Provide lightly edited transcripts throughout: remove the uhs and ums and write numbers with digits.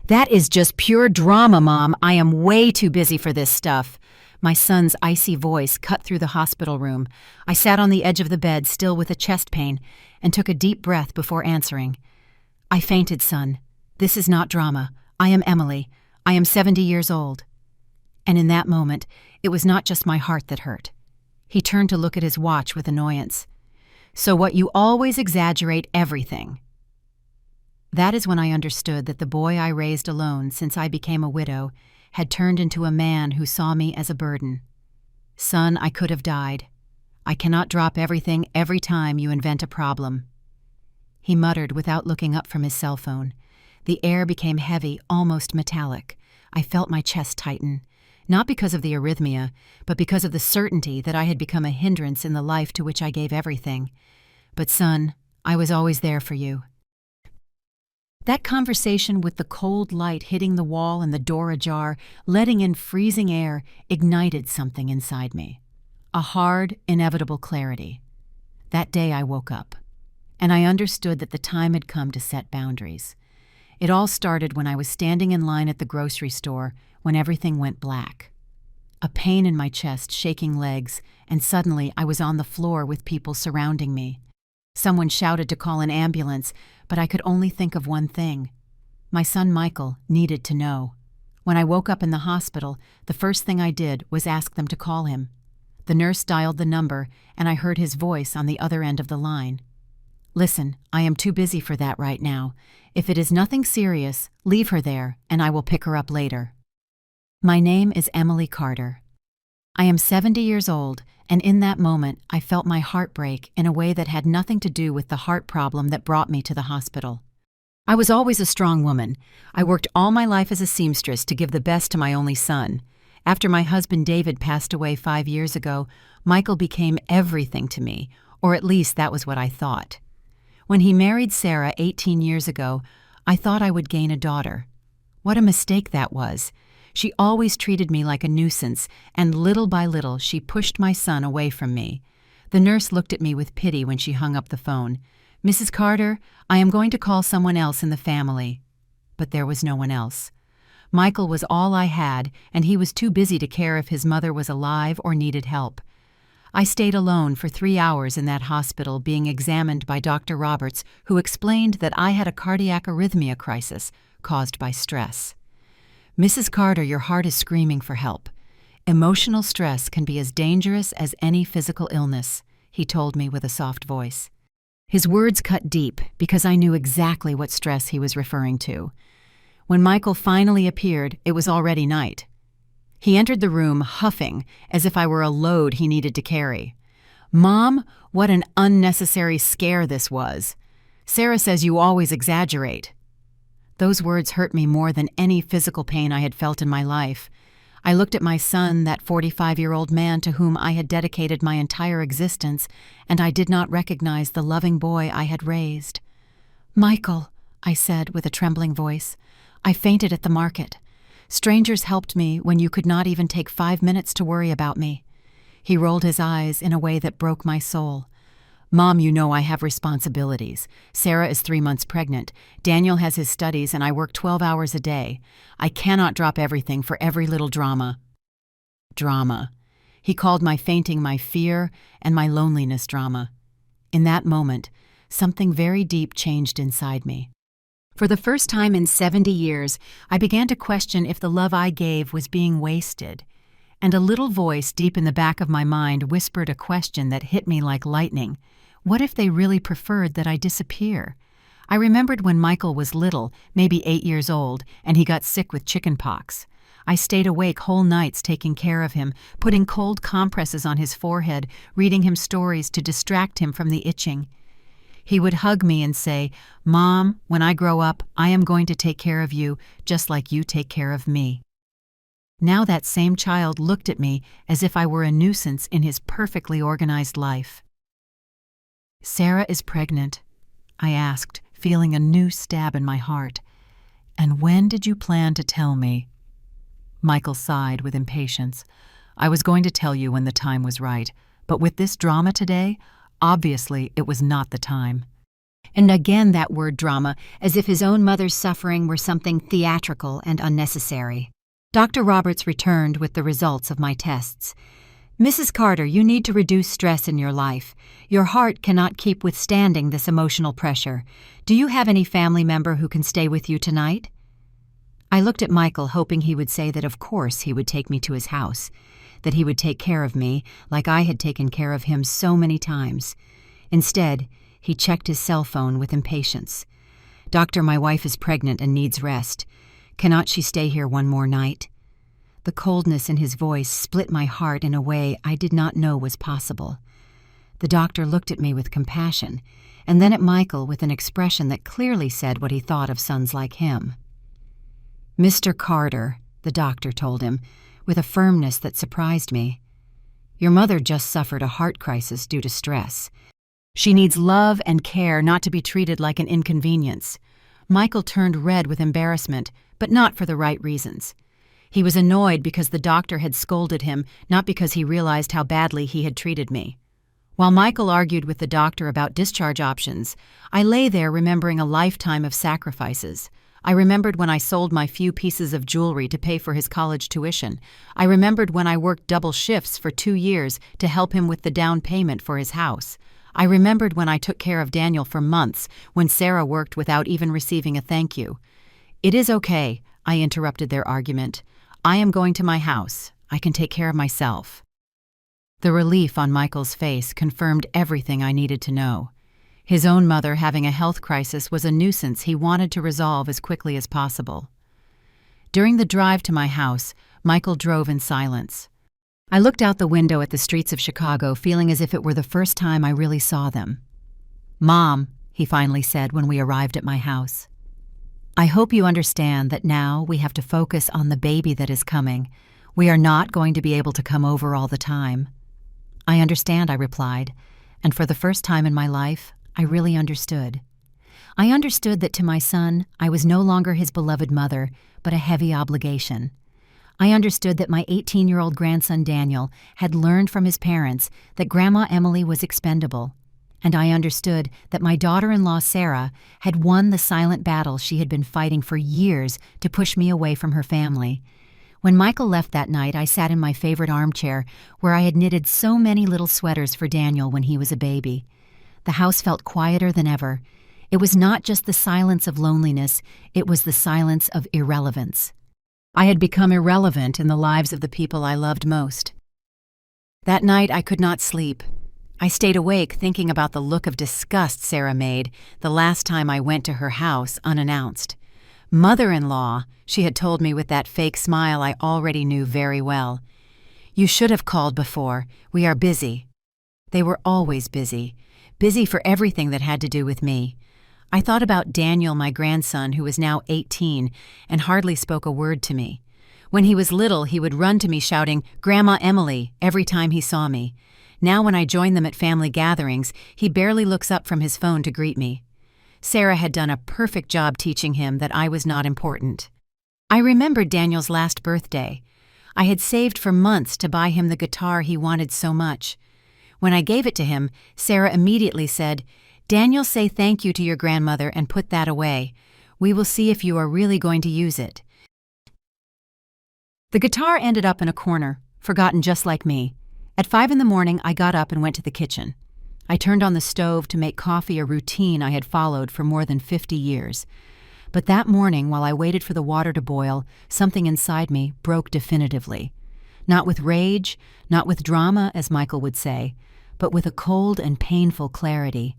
That is just pure drama, Mom. I am way too busy for this stuff. My son's icy voice cut through the hospital room. I sat on the edge of the bed, still with a chest pain, and took a deep breath before answering. I fainted, son. This is not drama. I am Emily. I am 70 years old. And in that moment, it was not just my heart that hurt. He turned to look at his watch with annoyance. So what, you always exaggerate everything. That is when I understood that the boy I raised alone since I became a widow had turned into a man who saw me as a burden. Son, I could have died. I cannot drop everything every time you invent a problem. He muttered without looking up from his cell phone. The air became heavy, almost metallic. I felt my chest tighten, not because of the arrhythmia, but because of the certainty that I had become a hindrance in the life to which I gave everything. But son, I was always there for you. That conversation, with the cold light hitting the wall and the door ajar, letting in freezing air, ignited something inside me. A hard, inevitable clarity. That day I woke up, and I understood that the time had come to set boundaries. It all started when I was standing in line at the grocery store when everything went black. A pain in my chest, shaking legs, and suddenly I was on the floor with people surrounding me. Someone shouted to call an ambulance, but I could only think of one thing. My son Michael needed to know. When I woke up in the hospital, the first thing I did was ask them to call him. The nurse dialed the number, and I heard his voice on the other end of the line. Listen, I am too busy for that right now. If it is nothing serious, leave her there, and I will pick her up later. My name is Emily Carter. I am 70 years old, and in that moment I felt my heart break in a way that had nothing to do with the heart problem that brought me to the hospital. I was always a strong woman. I worked all my life as a seamstress to give the best to my only son. After my husband David passed away 5 years ago, Michael became everything to me, or at least that was what I thought. When he married Sarah 18 years ago, I thought I would gain a daughter. What a mistake that was. She always treated me like a nuisance, and little by little she pushed my son away from me. The nurse looked at me with pity when she hung up the phone. Mrs. Carter, I am going to call someone else in the family. But there was no one else. Michael was all I had, and he was too busy to care if his mother was alive or needed help. I stayed alone for 3 hours in that hospital, being examined by Dr. Roberts, who explained that I had a cardiac arrhythmia crisis caused by stress. Mrs. Carter, your heart is screaming for help. Emotional stress can be as dangerous as any physical illness, he told me with a soft voice. His words cut deep because I knew exactly what stress he was referring to. When Michael finally appeared, it was already night. He entered the room huffing as if I were a load he needed to carry. Mom, what an unnecessary scare this was. Sarah says you always exaggerate. Those words hurt me more than any physical pain I had felt in my life. I looked at my son, that 45-year-old man to whom I had dedicated my entire existence, and I did not recognize the loving boy I had raised. Michael, I said with a trembling voice, I fainted at the market. Strangers helped me when you could not even take 5 minutes to worry about me. He rolled his eyes in a way that broke my soul. Mom, you know I have responsibilities. Sarah is 3 months pregnant. Daniel has his studies, and I work 12 hours a day. I cannot drop everything for every little drama. Drama. He called my fainting my fear and my loneliness drama. In that moment, something very deep changed inside me. For the first time in 70 years, I began to question if the love I gave was being wasted. And a little voice deep in the back of my mind whispered a question that hit me like lightning. What if they really preferred that I disappear? I remembered when Michael was little, maybe 8 years old, and he got sick with chicken pox. I stayed awake whole nights taking care of him, putting cold compresses on his forehead, reading him stories to distract him from the itching. He would hug me and say, Mom, when I grow up, I am going to take care of you just like you take care of me. Now that same child looked at me as if I were a nuisance in his perfectly organized life. Sarah is pregnant, I asked, feeling a new stab in my heart. And when did you plan to tell me? Michael sighed with impatience. I was going to tell you when the time was right, but with this drama today, obviously it was not the time. And again that word drama, as if his own mother's suffering were something theatrical and unnecessary. Dr. Roberts returned with the results of my tests. "Mrs. Carter, you need to reduce stress in your life. Your heart cannot keep withstanding this emotional pressure. Do you have any family member who can stay with you tonight?" I looked at Michael, hoping he would say that of course he would take me to his house, that he would take care of me like I had taken care of him so many times. Instead, he checked his cell phone with impatience. "Doctor, my wife is pregnant and needs rest. Cannot she stay here one more night?" The coldness in his voice split my heart in a way I did not know was possible. The doctor looked at me with compassion, and then at Michael with an expression that clearly said what he thought of sons like him. "Mr. Carter," the doctor told him, with a firmness that surprised me, "your mother just suffered a heart crisis due to stress. She needs love and care, not to be treated like an inconvenience." Michael turned red with embarrassment, but not for the right reasons. He was annoyed because the doctor had scolded him, not because he realized how badly he had treated me. While Michael argued with the doctor about discharge options, I lay there remembering a lifetime of sacrifices. I remembered when I sold my few pieces of jewelry to pay for his college tuition. I remembered when I worked double shifts for 2 years to help him with the down payment for his house. I remembered when I took care of Daniel for months, when Sarah worked without even receiving a thank you. "It is okay," I interrupted their argument. "I am going to my house. I can take care of myself." The relief on Michael's face confirmed everything I needed to know. His own mother having a health crisis was a nuisance he wanted to resolve as quickly as possible. During the drive to my house, Michael drove in silence. I looked out the window at the streets of Chicago, feeling as if it were the first time I really saw them. "Mom," he finally said when we arrived at my house, "I hope you understand that now we have to focus on the baby that is coming. We are not going to be able to come over all the time." "I understand," I replied, and for the first time in my life, I really understood. I understood that to my son, I was no longer his beloved mother, but a heavy obligation. I understood that my 18-year-old grandson Daniel had learned from his parents that Grandma Emily was expendable, and I understood that my daughter-in-law Sarah had won the silent battle she had been fighting for years to push me away from her family. When Michael left that night, I sat in my favorite armchair where I had knitted so many little sweaters for Daniel when he was a baby. The house felt quieter than ever. It was not just the silence of loneliness, it was the silence of irrelevance. I had become irrelevant in the lives of the people I loved most. That night I could not sleep. I stayed awake thinking about the look of disgust Sarah made the last time I went to her house unannounced. "Mother-in-law," she had told me with that fake smile I already knew very well. "You should have called before. We are busy." They were always busy. Busy for everything that had to do with me. I thought about Daniel, my grandson, who was now 18 and hardly spoke a word to me. When he was little, he would run to me shouting, "Grandma Emily," every time he saw me. Now when I join them at family gatherings, he barely looks up from his phone to greet me. Sarah had done a perfect job teaching him that I was not important. I remembered Daniel's last birthday. I had saved for months to buy him the guitar he wanted so much. When I gave it to him, Sarah immediately said, "Daniel, say thank you to your grandmother and put that away. We will see if you are really going to use it." The guitar ended up in a corner, forgotten just like me. At 5 in the morning, I got up and went to the kitchen. I turned on the stove to make coffee, a routine I had followed for more than 50 years. But that morning, while I waited for the water to boil, something inside me broke definitively. Not with rage, not with drama, as Michael would say, but with a cold and painful clarity.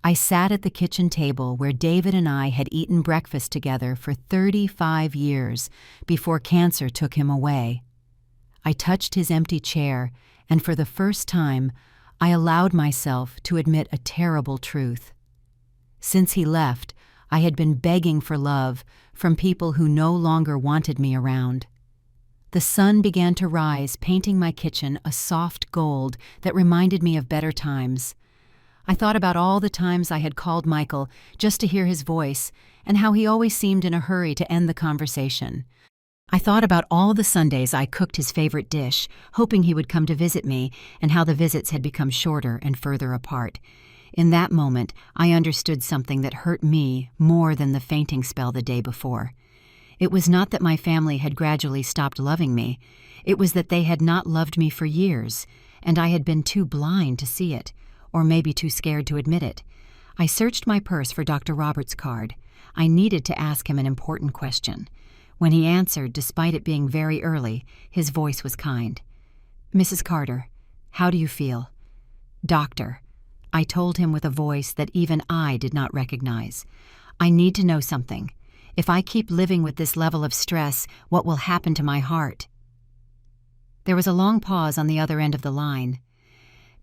I sat at the kitchen table where David and I had eaten breakfast together for 35 years before cancer took him away. I touched his empty chair, and for the first time, I allowed myself to admit a terrible truth. Since he left, I had been begging for love from people who no longer wanted me around. The sun began to rise, painting my kitchen a soft gold that reminded me of better times. I thought about all the times I had called Michael just to hear his voice and how he always seemed in a hurry to end the conversation. I thought about all the Sundays I cooked his favorite dish, hoping he would come to visit me, and how the visits had become shorter and further apart. In that moment, I understood something that hurt me more than the fainting spell the day before. It was not that my family had gradually stopped loving me. It was that they had not loved me for years, and I had been too blind to see it, or maybe too scared to admit it. I searched my purse for Dr. Roberts' card. I needed to ask him an important question. When he answered, despite it being very early, his voice was kind. "Mrs. Carter, how do you feel?" "Doctor," I told him with a voice that even I did not recognize. "I need to know something. If I keep living with this level of stress, what will happen to my heart?" There was a long pause on the other end of the line.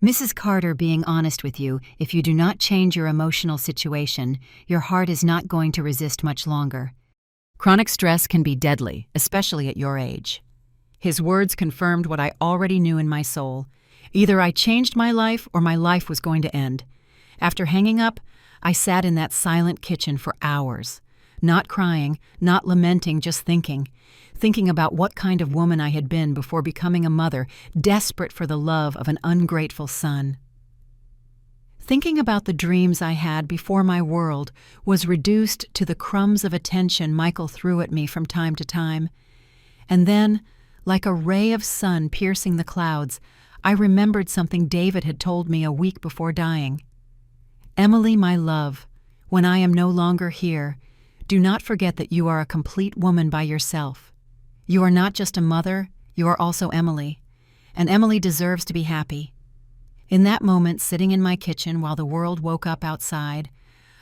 "Mrs. Carter, being honest with you, if you do not change your emotional situation, your heart is not going to resist much longer. Chronic stress can be deadly, especially at your age." His words confirmed what I already knew in my soul. Either I changed my life or my life was going to end. After hanging up, I sat in that silent kitchen for hours. Not crying, not lamenting, just thinking about what kind of woman I had been before becoming a mother, desperate for the love of an ungrateful son. Thinking about the dreams I had before my world was reduced to the crumbs of attention Michael threw at me from time to time. And then, like a ray of sun piercing the clouds, I remembered something David had told me a week before dying. "Emily, my love, when I am no longer here, do not forget that you are a complete woman by yourself. You are not just a mother, you are also Emily, and Emily deserves to be happy." In that moment, sitting in my kitchen while the world woke up outside,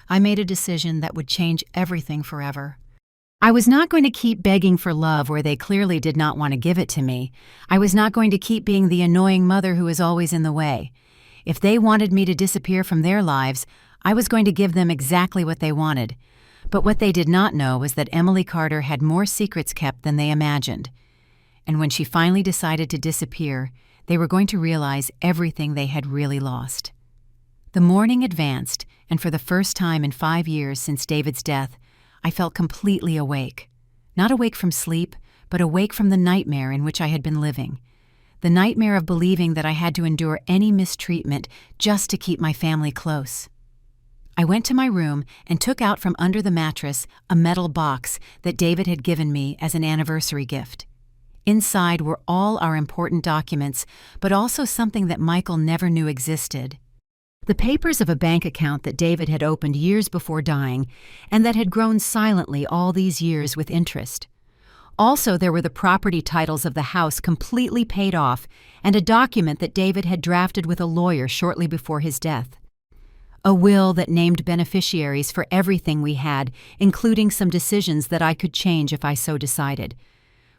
I made a decision that would change everything forever. I was not going to keep begging for love where they clearly did not want to give it to me. I was not going to keep being the annoying mother who is always in the way. If they wanted me to disappear from their lives, I was going to give them exactly what they wanted. But what they did not know was that Emily Carter had more secrets kept than they imagined. And when she finally decided to disappear, they were going to realize everything they had really lost. The morning advanced, and for the first time in 5 years since David's death, I felt completely awake. Not awake from sleep, but awake from the nightmare in which I had been living. The nightmare of believing that I had to endure any mistreatment just to keep my family close. I went to my room and took out from under the mattress a metal box that David had given me as an anniversary gift. Inside were all our important documents, but also something that Michael never knew existed. The papers of a bank account that David had opened years before dying and that had grown silently all these years with interest. Also, there were the property titles of the house completely paid off and a document that David had drafted with a lawyer shortly before his death. A will that named beneficiaries for everything we had, including some decisions that I could change if I so decided.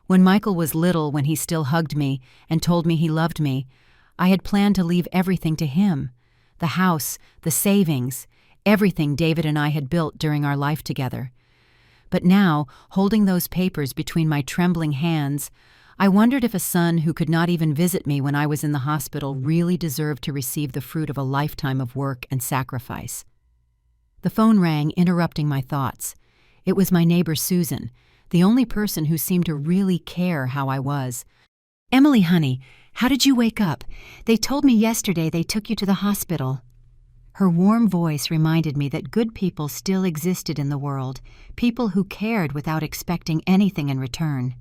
When Michael was little, when he still hugged me and told me he loved me, I had planned to leave everything to him. The house, the savings, everything David and I had built during our life together. But now, holding those papers between my trembling hands, I wondered if a son who could not even visit me when I was in the hospital really deserved to receive the fruit of a lifetime of work and sacrifice. The phone rang, interrupting my thoughts. It was my neighbor Susan, the only person who seemed to really care how I was. "Emily, honey, how did you wake up? They told me yesterday they took you to the hospital." Her warm voice reminded me that good people still existed in the world, people who cared without expecting anything in return.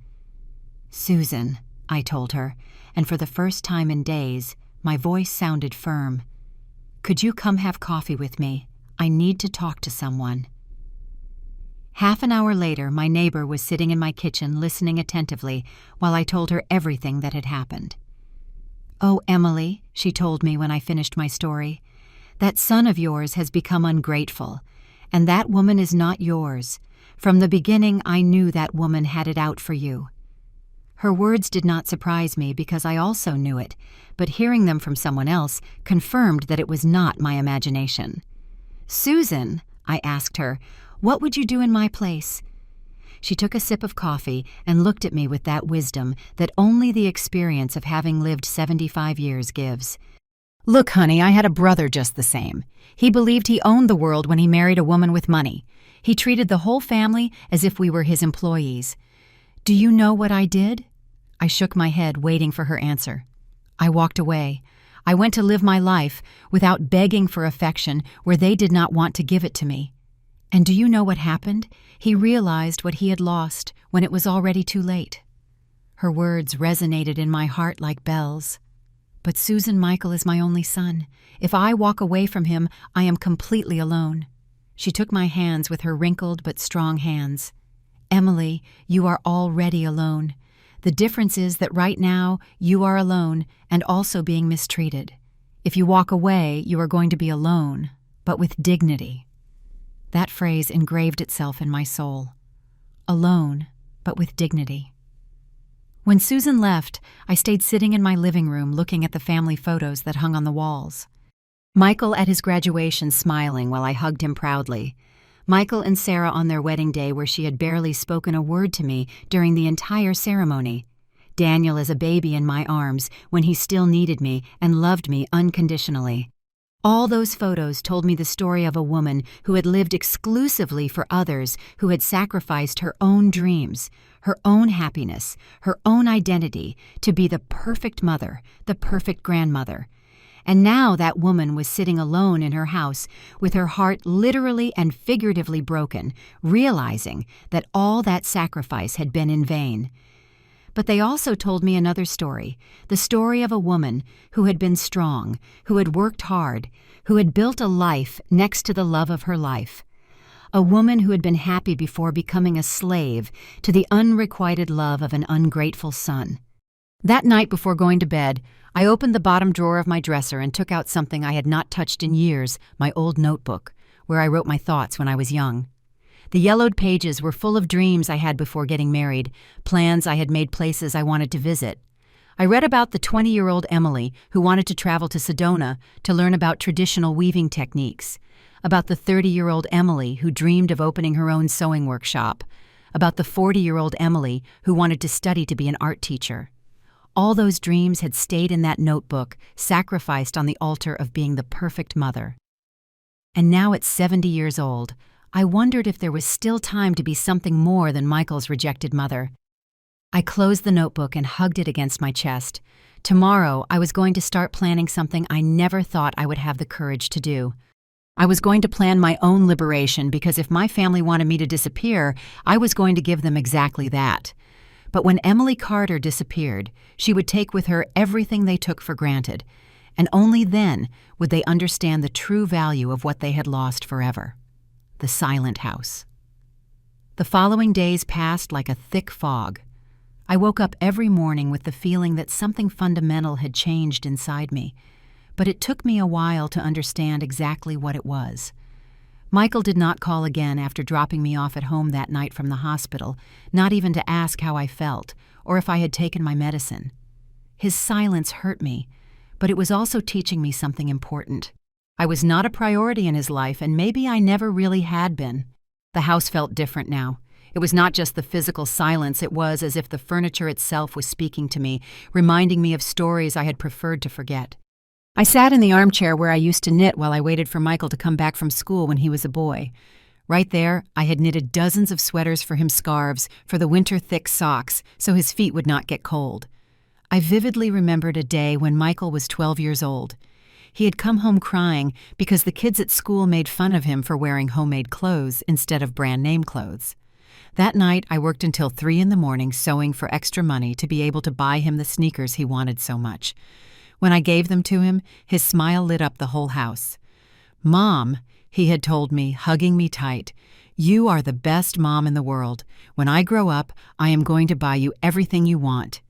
"Susan," I told her, and for the first time in days, my voice sounded firm. "Could you come have coffee with me? I need to talk to someone." Half an hour later, my neighbor was sitting in my kitchen listening attentively while I told her everything that had happened. "Oh, Emily," she told me when I finished my story, "that son of yours has become ungrateful, and that woman is not yours. From the beginning, I knew that woman had it out for you." Her words did not surprise me because I also knew it, but hearing them from someone else confirmed that it was not my imagination. "Susan," I asked her, "what would you do in my place?" She took a sip of coffee and looked at me with that wisdom that only the experience of having lived 75 years gives. "Look, honey, I had a brother just the same. He believed he owned the world when he married a woman with money. He treated the whole family as if we were his employees. Do you know what I did?" I shook my head, waiting for her answer. I walked away. I went to live my life without begging for affection where they did not want to give it to me. And do you know what happened? He realized what he had lost when it was already too late. Her words resonated in my heart like bells. But Susan Michael is my only son. If I walk away from him, I am completely alone. She took my hands with her wrinkled but strong hands. Emily, you are already alone. The difference is that right now you are alone and also being mistreated. If you walk away, you are going to be alone, but with dignity. That phrase engraved itself in my soul. Alone, but with dignity. When Susan left, I stayed sitting in my living room looking at the family photos that hung on the walls. Michael at his graduation smiling while I hugged him proudly. Michael and Sarah on their wedding day where she had barely spoken a word to me during the entire ceremony. Daniel as a baby in my arms when he still needed me and loved me unconditionally. All those photos told me the story of a woman who had lived exclusively for others, who had sacrificed her own dreams, her own happiness, her own identity to be the perfect mother, the perfect grandmother. And now that woman was sitting alone in her house with her heart literally and figuratively broken, realizing that all that sacrifice had been in vain. But they also told me another story, the story of a woman who had been strong, who had worked hard, who had built a life next to the love of her life. A woman who had been happy before becoming a slave to the unrequited love of an ungrateful son. That night before going to bed, I opened the bottom drawer of my dresser and took out something I had not touched in years, my old notebook, where I wrote my thoughts when I was young. The yellowed pages were full of dreams I had before getting married, plans I had made, places I wanted to visit. I read about the 20-year-old Emily who wanted to travel to Sedona to learn about traditional weaving techniques, about the 30-year-old Emily who dreamed of opening her own sewing workshop, about the 40-year-old Emily who wanted to study to be an art teacher. All those dreams had stayed in that notebook, sacrificed on the altar of being the perfect mother. And now at 70 years old, I wondered if there was still time to be something more than Michael's rejected mother. I closed the notebook and hugged it against my chest. Tomorrow, I was going to start planning something I never thought I would have the courage to do. I was going to plan my own liberation because if my family wanted me to disappear, I was going to give them exactly that. But when Emily Carter disappeared, she would take with her everything they took for granted, and only then would they understand the true value of what they had lost forever. The silent house. The following days passed like a thick fog. I woke up every morning with the feeling that something fundamental had changed inside me, but it took me a while to understand exactly what it was. Michael did not call again after dropping me off at home that night from the hospital, not even to ask how I felt or if I had taken my medicine. His silence hurt me, but it was also teaching me something important. I was not a priority in his life, and maybe I never really had been. The house felt different now. It was not just the physical silence, it was as if the furniture itself was speaking to me, reminding me of stories I had preferred to forget. I sat in the armchair where I used to knit while I waited for Michael to come back from school when he was a boy. Right there, I had knitted dozens of sweaters for him, scarves, for the winter thick socks, so his feet would not get cold. I vividly remembered a day when Michael was 12 years old. He had come home crying because the kids at school made fun of him for wearing homemade clothes instead of brand name clothes. That night, I worked until 3 a.m. sewing for extra money to be able to buy him the sneakers he wanted so much. When I gave them to him, his smile lit up the whole house. "Mom," he had told me, hugging me tight, "you are the best mom in the world. When I grow up, I am going to buy you everything you want."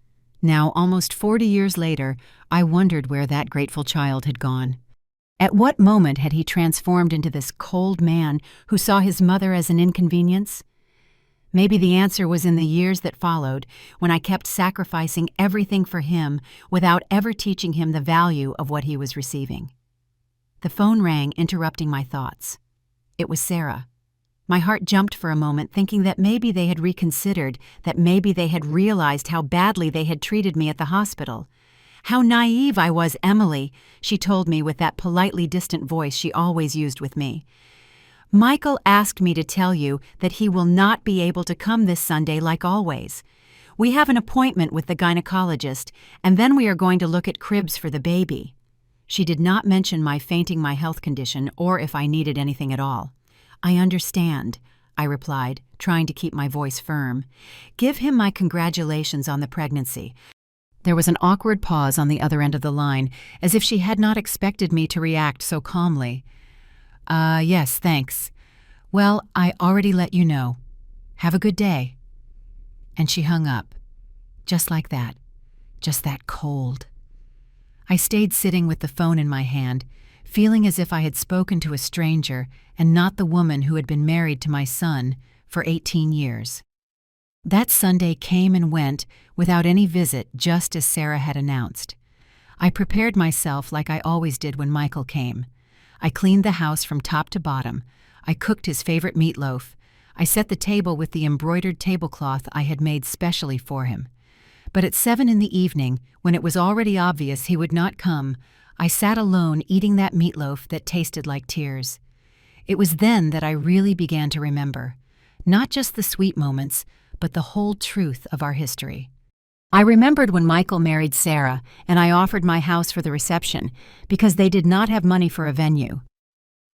Now, almost 40 years later, I wondered where that grateful child had gone. At what moment had he transformed into this cold man who saw his mother as an inconvenience? Maybe the answer was in the years that followed, when I kept sacrificing everything for him without ever teaching him the value of what he was receiving. The phone rang, interrupting my thoughts. It was Sarah. My heart jumped for a moment, thinking that maybe they had reconsidered, that maybe they had realized how badly they had treated me at the hospital. "How naive I was, Emily," she told me with that politely distant voice she always used with me. "Michael asked me to tell you that he will not be able to come this Sunday like always. We have an appointment with the gynecologist, and then we are going to look at cribs for the baby." She did not mention my fainting my health condition or if I needed anything at all. "I understand," I replied, trying to keep my voice firm. "Give him my congratulations on the pregnancy." There was an awkward pause on the other end of the line, as if she had not expected me to react so calmly. Yes, thanks. Well, I already let you know. Have a good day." And she hung up. Just like that. Just that cold. I stayed sitting with the phone in my hand, feeling as if I had spoken to a stranger and not the woman who had been married to my son for 18 years. That Sunday came and went without any visit, just as Sarah had announced. I prepared myself like I always did when Michael came. I cleaned the house from top to bottom. I cooked his favorite meatloaf. I set the table with the embroidered tablecloth I had made specially for him. But at 7 in the evening, when it was already obvious he would not come, I sat alone eating that meatloaf that tasted like tears. It was then that I really began to remember, not just the sweet moments, but the whole truth of our history. I remembered when Michael married Sarah, and I offered my house for the reception because they did not have money for a venue.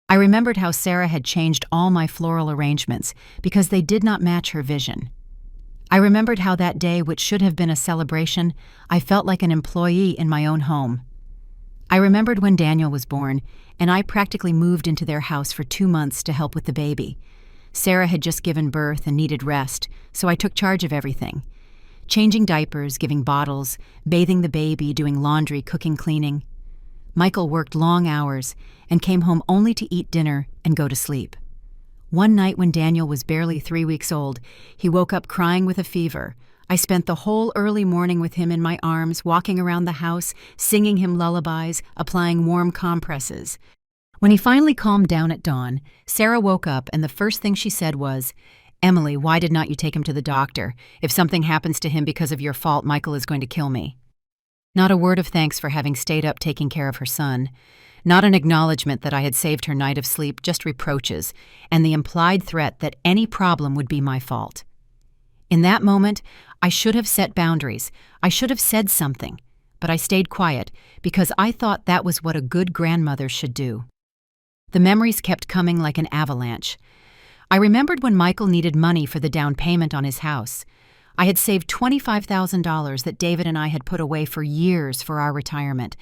I remembered how Sarah had changed all my floral arrangements because they did not match her vision. I remembered how that day, which should have been a celebration, I felt like an employee in my own home. I remembered when Daniel was born, and I practically moved into their house for 2 months to help with the baby. Sarah had just given birth and needed rest, so I took charge of everything. Changing diapers, giving bottles, bathing the baby, doing laundry, cooking, cleaning. Michael worked long hours and came home only to eat dinner and go to sleep. One night when Daniel was barely 3 weeks old, he woke up crying with a fever. I spent the whole early morning with him in my arms, walking around the house, singing him lullabies, applying warm compresses. When he finally calmed down at dawn, Sarah woke up and the first thing she said was, "Emily, why did not you take him to the doctor? If something happens to him because of your fault, Michael is going to kill me." Not a word of thanks for having stayed up taking care of her son. Not an acknowledgement that I had saved her night of sleep, just reproaches, and the implied threat that any problem would be my fault. In that moment, I should have set boundaries. I should have said something, but I stayed quiet because I thought that was what a good grandmother should do. The memories kept coming like an avalanche. I remembered when Michael needed money for the down payment on his house. I had saved $25,000 that David and I had put away for years for our retirement.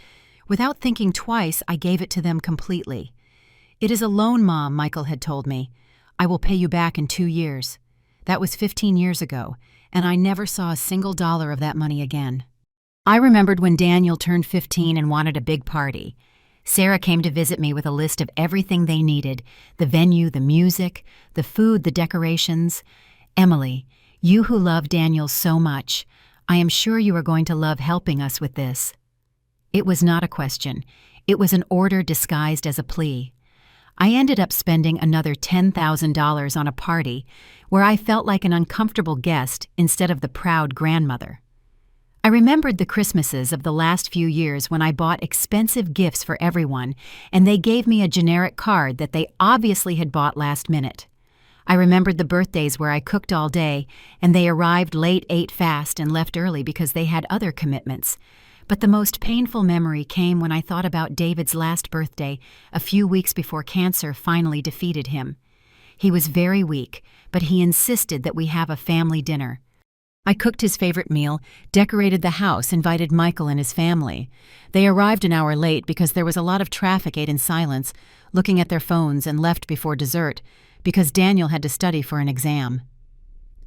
Without thinking twice, I gave it to them completely. "It is a loan, Mom," Michael had told me. "I will pay you back in 2 years." That was 15 years ago, and I never saw a single dollar of that money again. I remembered when Daniel turned 15 and wanted a big party. Sarah came to visit me with a list of everything they needed: the venue, the music, the food, the decorations. "Emily, you who love Daniel so much, I am sure you are going to love helping us with this." It was not a question. It was an order disguised as a plea. I ended up spending another $10,000 on a party where I felt like an uncomfortable guest instead of the proud grandmother. I remembered the Christmases of the last few years when I bought expensive gifts for everyone, and they gave me a generic card that they obviously had bought last minute. I remembered the birthdays where I cooked all day, and they arrived late, ate fast, and left early because they had other commitments. But the most painful memory came when I thought about David's last birthday, a few weeks before cancer finally defeated him. He was very weak, but he insisted that we have a family dinner. I cooked his favorite meal, decorated the house, invited Michael and his family. They arrived an hour late because there was a lot of traffic, ate in silence, looking at their phones, and left before dessert because Daniel had to study for an exam.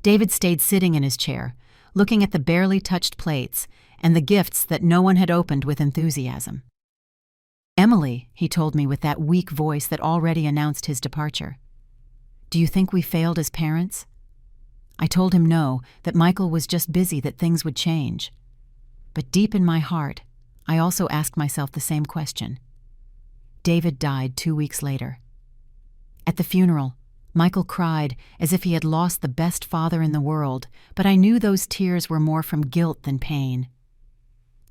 David stayed sitting in his chair, looking at the barely touched plates and the gifts that no one had opened with enthusiasm. "Emily," he told me with that weak voice that already announced his departure, "do you think we failed as parents?" I told him no, that Michael was just busy, that things would change. But deep in my heart, I also asked myself the same question. David died 2 weeks later. At the funeral, Michael cried as if he had lost the best father in the world, but I knew those tears were more from guilt than pain.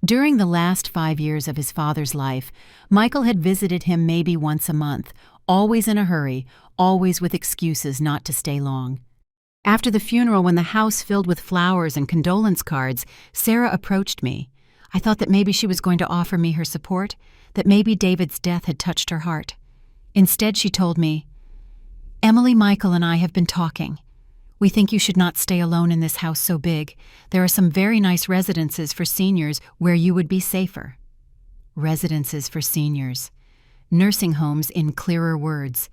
During the last 5 years of his father's life, Michael had visited him maybe once a month, always in a hurry, always with excuses not to stay long. After the funeral, when the house filled with flowers and condolence cards, Sarah approached me. I thought that maybe she was going to offer me her support, that maybe David's death had touched her heart. Instead, she told me, "Emily, Michael, and I have been talking. We think you should not stay alone in this house so big. There are some very nice residences for seniors where you would be safer." Residences for seniors. Nursing homes in clearer words.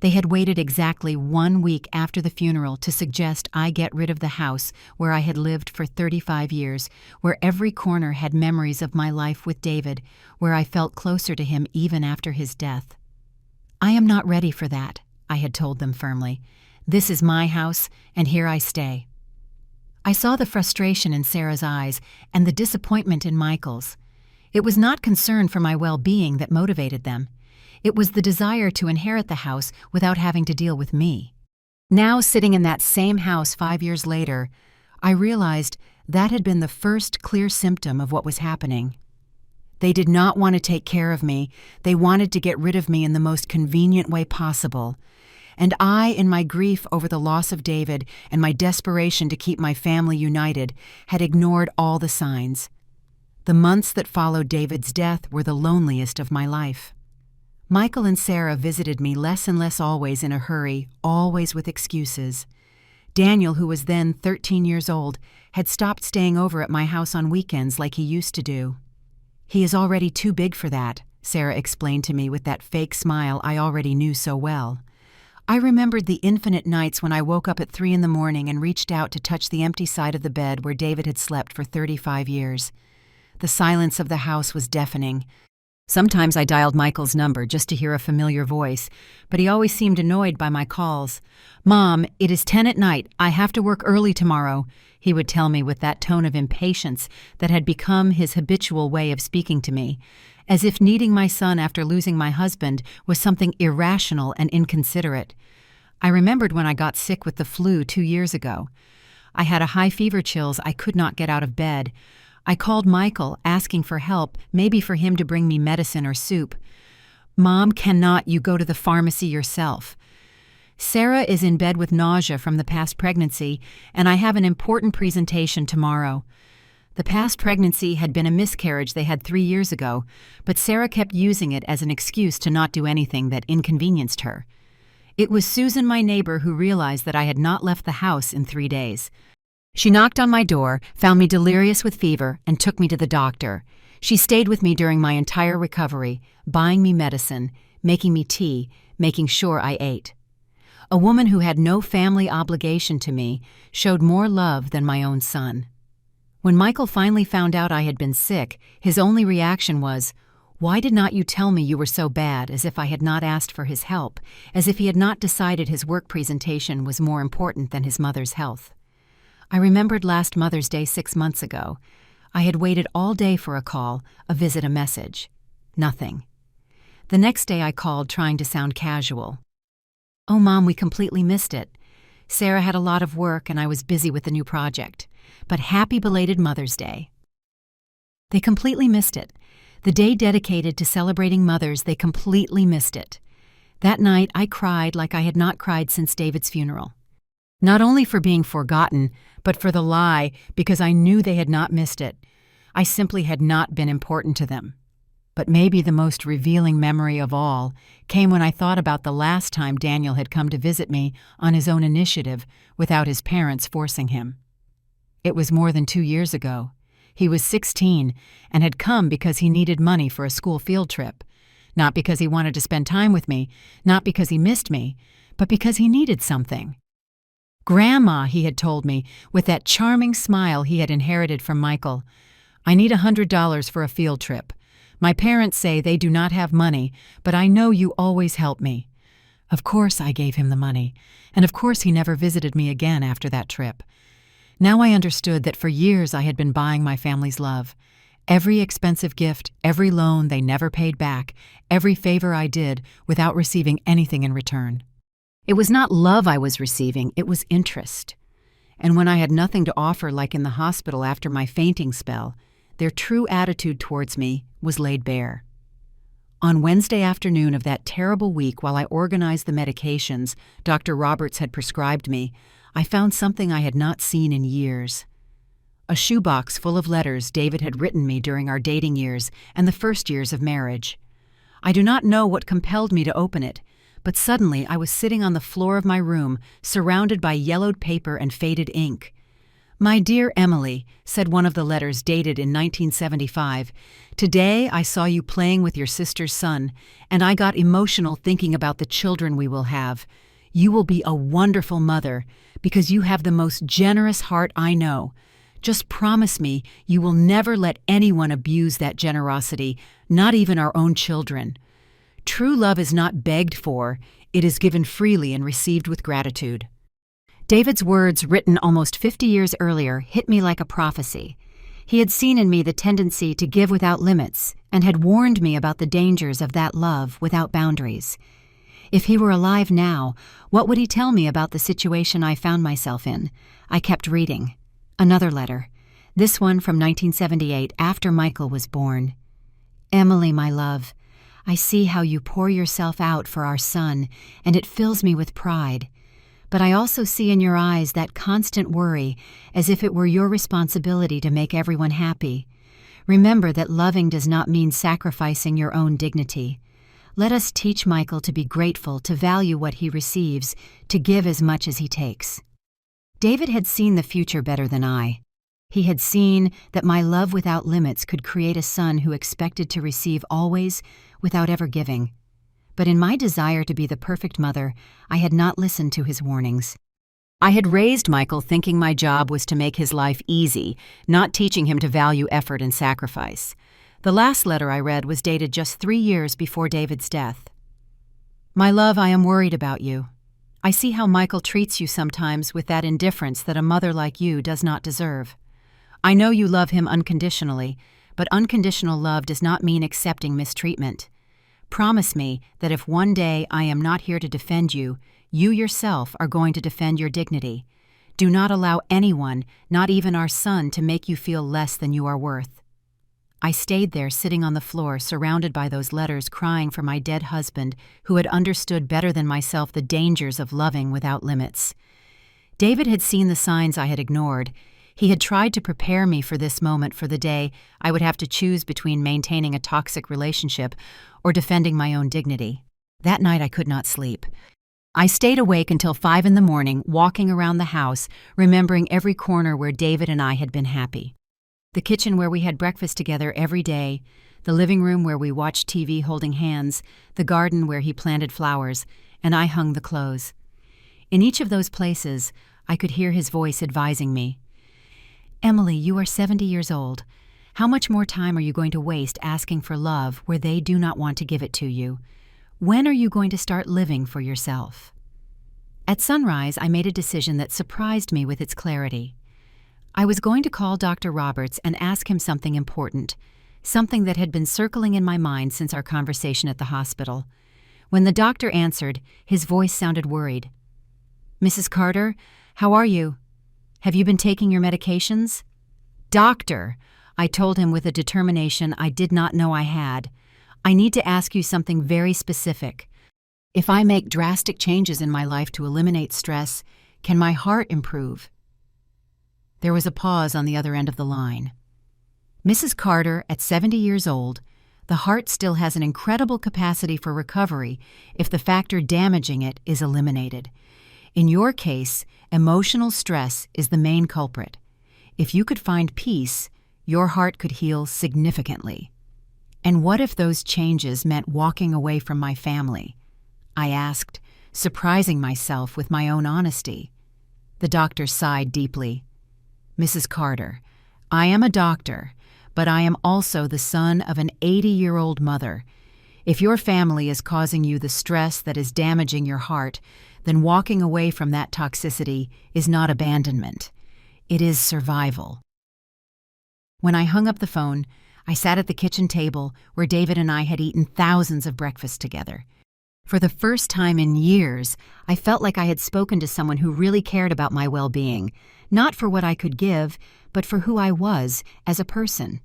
They had waited exactly 1 week after the funeral to suggest I get rid of the house where I had lived for 35 years, where every corner had memories of my life with David, where I felt closer to him even after his death. "I am not ready for that," I had told them firmly. "This is my house, and here I stay." I saw the frustration in Sarah's eyes and the disappointment in Michael's. It was not concern for my well-being that motivated them. It was the desire to inherit the house without having to deal with me. Now, sitting in that same house 5 years later, I realized that had been the first clear symptom of what was happening. They did not want to take care of me. They wanted to get rid of me in the most convenient way possible. And I, in my grief over the loss of David and my desperation to keep my family united, had ignored all the signs. The months that followed David's death were the loneliest of my life. Michael and Sarah visited me less and less, always in a hurry, always with excuses. Daniel, who was then 13 years old, had stopped staying over at my house on weekends like he used to do. "He is already too big for that," Sarah explained to me with that fake smile I already knew so well. I remembered the infinite nights when I woke up at 3 in the morning and reached out to touch the empty side of the bed where David had slept for 35 years. The silence of the house was deafening. Sometimes I dialed Michael's number just to hear a familiar voice, but he always seemed annoyed by my calls. "Mom, it is 10 at night. I have to work early tomorrow," he would tell me with that tone of impatience that had become his habitual way of speaking to me, as if needing my son after losing my husband was something irrational and inconsiderate. I remembered when I got sick with the flu 2 years ago. I had a high fever chills. I could not get out of bed. I called Michael, asking for help, maybe for him to bring me medicine or soup. "Mom, cannot you go to the pharmacy yourself? Sarah is in bed with nausea from the past pregnancy, and I have an important presentation tomorrow." The past pregnancy had been a miscarriage they had 3 years ago, but Sarah kept using it as an excuse to not do anything that inconvenienced her. It was Susan, my neighbor, who realized that I had not left the house in 3 days. She knocked on my door, found me delirious with fever, and took me to the doctor. She stayed with me during my entire recovery, buying me medicine, making me tea, making sure I ate. A woman who had no family obligation to me showed more love than my own son. When Michael finally found out I had been sick, his only reaction was, "Why did not you tell me you were so bad?" as if I had not asked for his help, as if he had not decided his work presentation was more important than his mother's health. I remembered last Mother's Day 6 months ago. I had waited all day for a call, a visit, a message. Nothing. The next day I called, trying to sound casual. "Oh, Mom, we completely missed it. Sarah had a lot of work and I was busy with the new project. But happy belated Mother's Day." They completely missed it. The day dedicated to celebrating mothers, they completely missed it. That night I cried like I had not cried since David's funeral. Not only for being forgotten, but for the lie, because I knew they had not missed it. I simply had not been important to them. But maybe the most revealing memory of all came when I thought about the last time Daniel had come to visit me on his own initiative without his parents forcing him. It was more than 2 years ago. He was 16 and had come because he needed money for a school field trip. Not because he wanted to spend time with me, not because he missed me, but because he needed something. "Grandma," he had told me, with that charming smile he had inherited from Michael, "I need $100 for a field trip. My parents say they do not have money, but I know you always help me." Of course I gave him the money, and of course he never visited me again after that trip. Now I understood that for years I had been buying my family's love. Every expensive gift, every loan they never paid back, every favor I did without receiving anything in return. It was not love I was receiving, it was interest. And when I had nothing to offer, like in the hospital after my fainting spell, their true attitude towards me was laid bare. On Wednesday afternoon of that terrible week, while I organized the medications Dr. Roberts had prescribed me, I found something I had not seen in years. a shoebox full of letters David had written me during our dating years and the first years of marriage. I do not know what compelled me to open it, but suddenly I was sitting on the floor of my room, surrounded by yellowed paper and faded ink. "My dear Emily," said one of the letters dated in 1975, "today I saw you playing with your sister's son, and I got emotional thinking about the children we will have. You will be a wonderful mother, because you have the most generous heart I know. Just promise me you will never let anyone abuse that generosity, not even our own children. True love is not begged for, it is given freely and received with gratitude." David's words, written almost 50 years earlier, hit me like a prophecy. He had seen in me the tendency to give without limits and had warned me about the dangers of that love without boundaries. If he were alive now, what would he tell me about the situation I found myself in? I kept reading. Another letter, this one from 1978, after Michael was born. "Emily, my love, I see how you pour yourself out for our son, and it fills me with pride. But I also see in your eyes that constant worry, as if it were your responsibility to make everyone happy. Remember that loving does not mean sacrificing your own dignity. Let us teach Michael to be grateful, to value what he receives, to give as much as he takes." David had seen the future better than I. He had seen that my love without limits could create a son who expected to receive always, without ever giving. But in my desire to be the perfect mother, I had not listened to his warnings. I had raised Michael thinking my job was to make his life easy, not teaching him to value effort and sacrifice. The last letter I read was dated just 3 years before David's death. "My love, I am worried about you. I see how Michael treats you sometimes with that indifference that a mother like you does not deserve. I know you love him unconditionally, but unconditional love does not mean accepting mistreatment. Promise me that if one day I am not here to defend you, you yourself are going to defend your dignity. Do not allow anyone, not even our son, to make you feel less than you are worth." I stayed there sitting on the floor, surrounded by those letters, crying for my dead husband, who had understood better than myself the dangers of loving without limits. David had seen the signs I had ignored. He had tried to prepare me for this moment, for the day I would have to choose between maintaining a toxic relationship or defending my own dignity. That night I could not sleep. I stayed awake until 5 in the morning, walking around the house, remembering every corner where David and I had been happy. The kitchen where we had breakfast together every day, the living room where we watched TV holding hands, the garden where he planted flowers, and I hung the clothes. In each of those places, I could hear his voice advising me. "Emily, you are 70 years old. How much more time are you going to waste asking for love where they do not want to give it to you? When are you going to start living for yourself?" At sunrise, I made a decision that surprised me with its clarity. I was going to call Dr. Roberts and ask him something important, something that had been circling in my mind since our conversation at the hospital. When the doctor answered, his voice sounded worried. "Mrs. Carter, how are you? Have you been taking your medications?" "Doctor," I told him with a determination I did not know I had, "I need to ask you something very specific. If I make drastic changes in my life to eliminate stress, can my heart improve?" There was a pause on the other end of the line. "Mrs. Carter, at 70 years old, the heart still has an incredible capacity for recovery if the factor damaging it is eliminated. In your case, emotional stress is the main culprit. If you could find peace, your heart could heal significantly." "And what if those changes meant walking away from my family?" I asked, surprising myself with my own honesty. The doctor sighed deeply. "Mrs. Carter, I am a doctor, but I am also the son of an 80-year-old mother. If your family is causing you the stress that is damaging your heart, then walking away from that toxicity is not abandonment. It is survival." When I hung up the phone, I sat at the kitchen table where David and I had eaten thousands of breakfasts together. For the first time in years, I felt like I had spoken to someone who really cared about my well-being, not for what I could give, but for who I was as a person.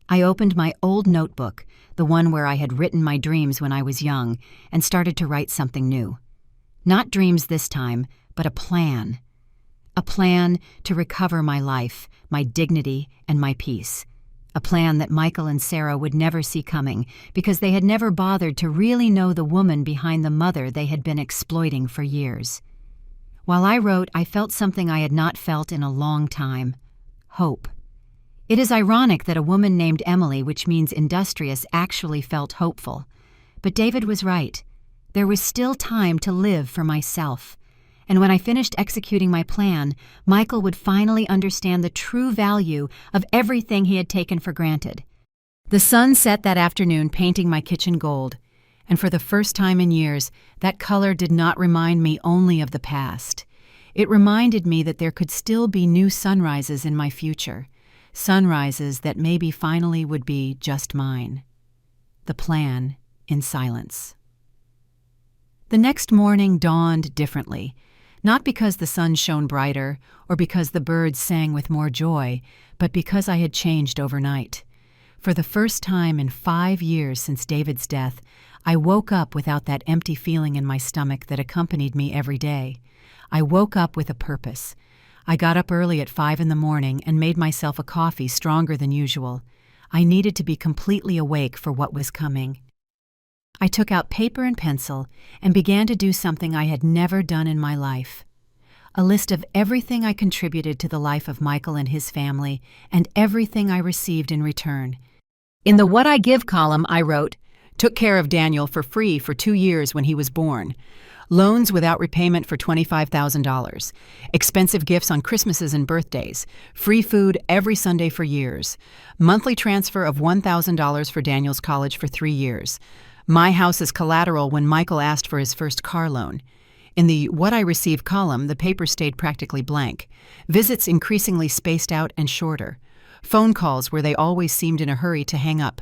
I opened my old notebook, the one where I had written my dreams when I was young, and started to write something new. Not dreams this time, but a plan. A plan to recover my life, my dignity, and my peace. A plan that Michael and Sarah would never see coming because they had never bothered to really know the woman behind the mother they had been exploiting for years. While I wrote, I felt something I had not felt in a long time: hope. It is ironic that a woman named Emily, which means industrious, actually felt hopeful. But David was right. There was still time to live for myself. And when I finished executing my plan, Michael would finally understand the true value of everything he had taken for granted. The sun set that afternoon, painting my kitchen gold. And for the first time in years, that color did not remind me only of the past. It reminded me that there could still be new sunrises in my future. Sunrises that maybe finally would be just mine. The plan in silence. The next morning dawned differently, not because the sun shone brighter or because the birds sang with more joy, but because I had changed overnight. For the first time in 5 years since David's death, I woke up without that empty feeling in my stomach that accompanied me every day. I woke up with a purpose. I got up early at 5 in the morning and made myself a coffee stronger than usual. I needed to be completely awake for what was coming. I took out paper and pencil and began to do something I had never done in my life. A list of everything I contributed to the life of Michael and his family and everything I received in return. In the What I Give column, I wrote, "Took care of Daniel for free for 2 years when he was born. Loans without repayment for $25,000. Expensive gifts on Christmases and birthdays. Free food every Sunday for years. Monthly transfer of $1,000 for Daniel's college for 3 years. My house as collateral when Michael asked for his first car loan." In the What I Received column, the paper stayed practically blank. Visits increasingly spaced out and shorter. Phone calls where they always seemed in a hurry to hang up.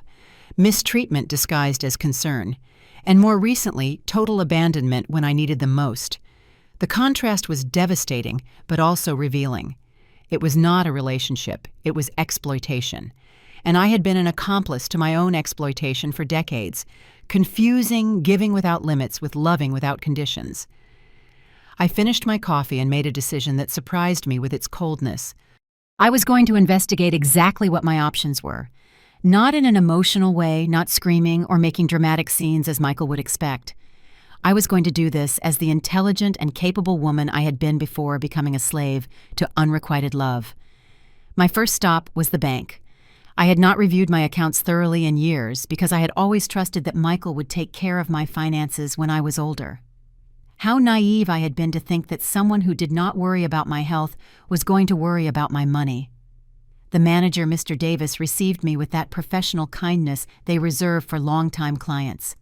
Mistreatment disguised as concern. And more recently, total abandonment when I needed them most. The contrast was devastating, but also revealing. It was not a relationship, it was exploitation. And I had been an accomplice to my own exploitation for decades, confusing giving without limits with loving without conditions. I finished my coffee and made a decision that surprised me with its coldness. I was going to investigate exactly what my options were. Not in an emotional way, not screaming or making dramatic scenes as Michael would expect. I was going to do this as the intelligent and capable woman I had been before becoming a slave to unrequited love. My first stop was the bank. I had not reviewed my accounts thoroughly in years because I had always trusted that Michael would take care of my finances when I was older. How naive I had been to think that someone who did not worry about my health was going to worry about my money. The manager, Mr. Davis, received me with that professional kindness they reserve for longtime clients.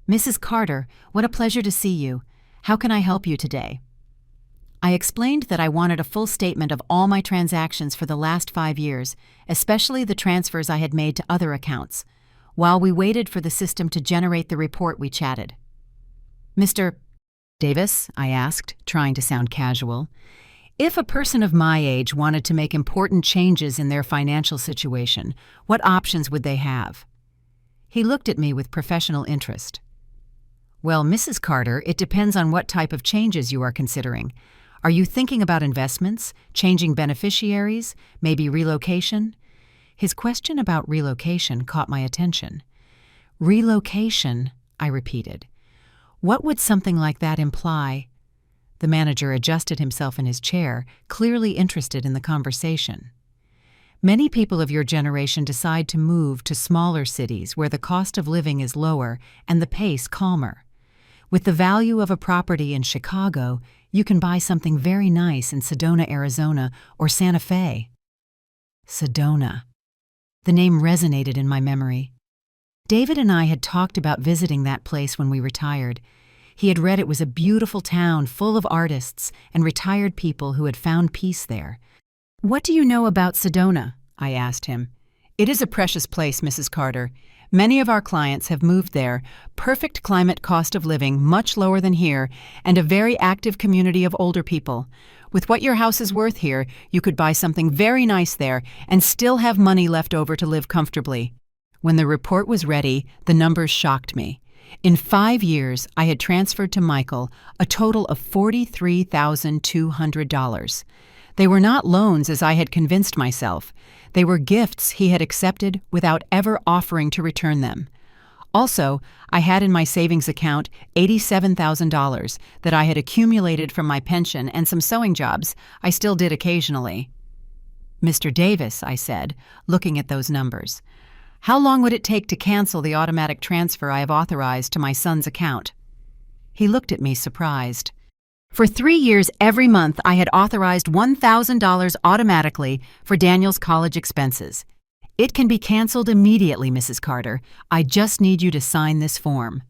"Mrs. Carter, what a pleasure to see you. How can I help you today?" I explained that I wanted a full statement of all my transactions for the last 5 years, especially the transfers I had made to other accounts. While we waited for the system to generate the report, we chatted. "Mr. Davis," I asked, trying to sound casual, "if a person of my age wanted to make important changes in their financial situation, what options would they have?" He looked at me with professional interest. "Well, Mrs. Carter, it depends on what type of changes you are considering. Are you thinking about investments, changing beneficiaries, maybe relocation?" His question about relocation caught my attention. "Relocation," I repeated. "What would something like that imply?" The manager adjusted himself in his chair, clearly interested in the conversation. "Many people of your generation decide to move to smaller cities where the cost of living is lower and the pace calmer. With the value of a property in Chicago, you can buy something very nice in Sedona, Arizona, or Santa Fe." Sedona. The name resonated in my memory. David and I had talked about visiting that place when we retired. He had read it was a beautiful town full of artists and retired people who had found peace there. "What do you know about Sedona?" I asked him. "It is a precious place, Mrs. Carter. Many of our clients have moved there. Perfect climate, cost of living, much lower than here, and a very active community of older people. With what your house is worth here, you could buy something very nice there and still have money left over to live comfortably." When the report was ready, the numbers shocked me. In 5 years, I had transferred to Michael a total of $43,200. They were not loans as I had convinced myself. They were gifts he had accepted without ever offering to return them. Also, I had in my savings account $87,000 that I had accumulated from my pension and some sewing jobs I still did occasionally. "Mr. Davis," I said, looking at those numbers, "how long would it take to cancel the automatic transfer I have authorized to my son's account?" He looked at me surprised. "For 3 years every month I had authorized $1,000 automatically for Daniel's college expenses. It can be canceled immediately, Mrs. Carter. I just need you to sign this form."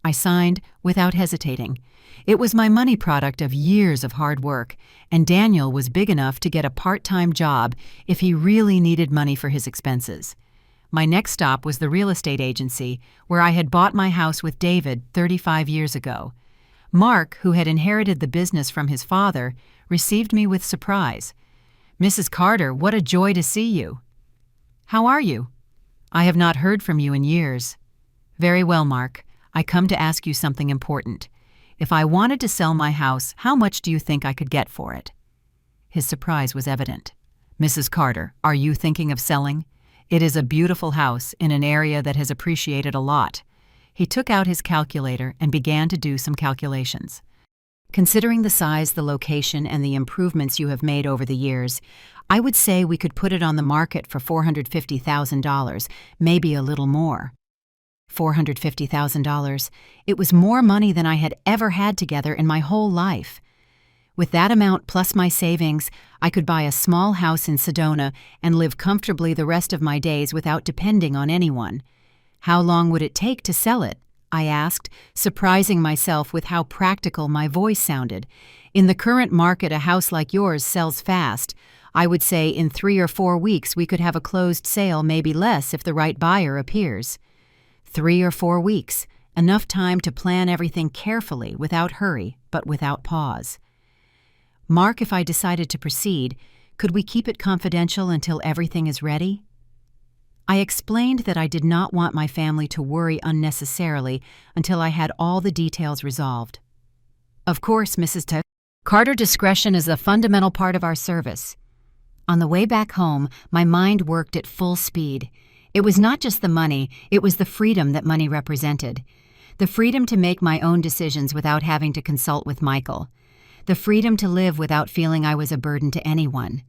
I signed without hesitating. It was my money product of years of hard work, and Daniel was big enough to get a part-time job if he really needed money for his expenses. My next stop was the real estate agency where I had bought my house with David 35 years ago. Mark, who had inherited the business from his father, received me with surprise. "Mrs. Carter, what a joy to see you. How are you? I have not heard from you in years." "Very well, Mark. I come to ask you something important. If I wanted to sell my house, how much do you think I could get for it?" His surprise was evident. "Mrs. Carter, are you thinking of selling? It is a beautiful house in an area that has appreciated a lot." He took out his calculator and began to do some calculations. "Considering the size, the location, and the improvements you have made over the years, I would say we could put it on the market for $450,000, maybe a little more." $450,000. It was more money than I had ever had together in my whole life. With that amount plus my savings, I could buy a small house in Sedona and live comfortably the rest of my days without depending on anyone. "How long would it take to sell it?" I asked, surprising myself with how practical my voice sounded. "In the current market, a house like yours sells fast. I would say in 3 or 4 weeks we could have a closed sale, maybe less if the right buyer appears." 3 or 4 weeks, enough time to plan everything carefully, without hurry, but without pause. "Mark, if I decided to proceed, could we keep it confidential until everything is ready?" I explained that I did not want my family to worry unnecessarily until I had all the details resolved. "Of course, Mrs. Carter, discretion is a fundamental part of our service." On the way back home, my mind worked at full speed. It was not just the money, it was the freedom that money represented. The freedom to make my own decisions without having to consult with Michael. The freedom to live without feeling I was a burden to anyone.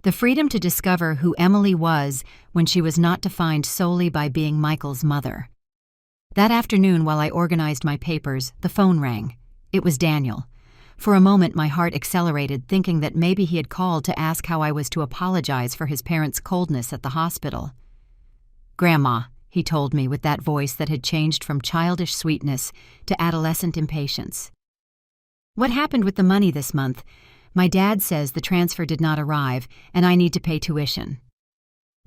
The freedom to discover who Emily was when she was not defined solely by being Michael's mother. That afternoon, while I organized my papers, the phone rang. It was Daniel. For a moment, my heart accelerated, thinking that maybe he had called to ask how I was to apologize for his parents' coldness at the hospital. "Grandma," he told me with that voice that had changed from childish sweetness to adolescent impatience. "What happened with the money this month? My dad says the transfer did not arrive, and I need to pay tuition."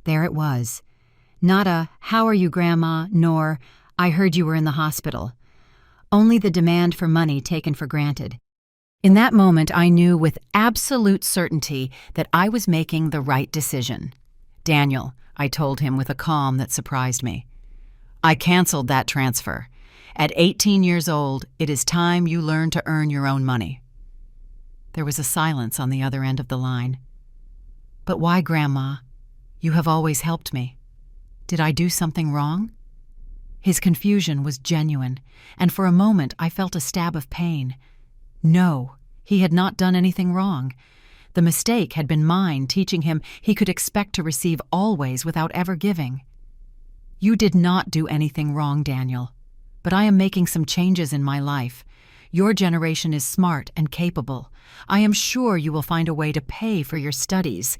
There it was. Not a, "How are you, Grandma?" nor, "I heard you were in the hospital." Only the demand for money taken for granted. In that moment, I knew with absolute certainty that I was making the right decision. "Daniel," I told him with a calm that surprised me, "I canceled that transfer. At 18 years old, it is time you learn to earn your own money." There was a silence on the other end of the line. "But why, Grandma? You have always helped me. Did I do something wrong?" His confusion was genuine, and for a moment I felt a stab of pain. No, he had not done anything wrong. The mistake had been mine, teaching him he could expect to receive always without ever giving. "You did not do anything wrong, Daniel, but I am making some changes in my life. Your generation is smart and capable. I am sure you will find a way to pay for your studies."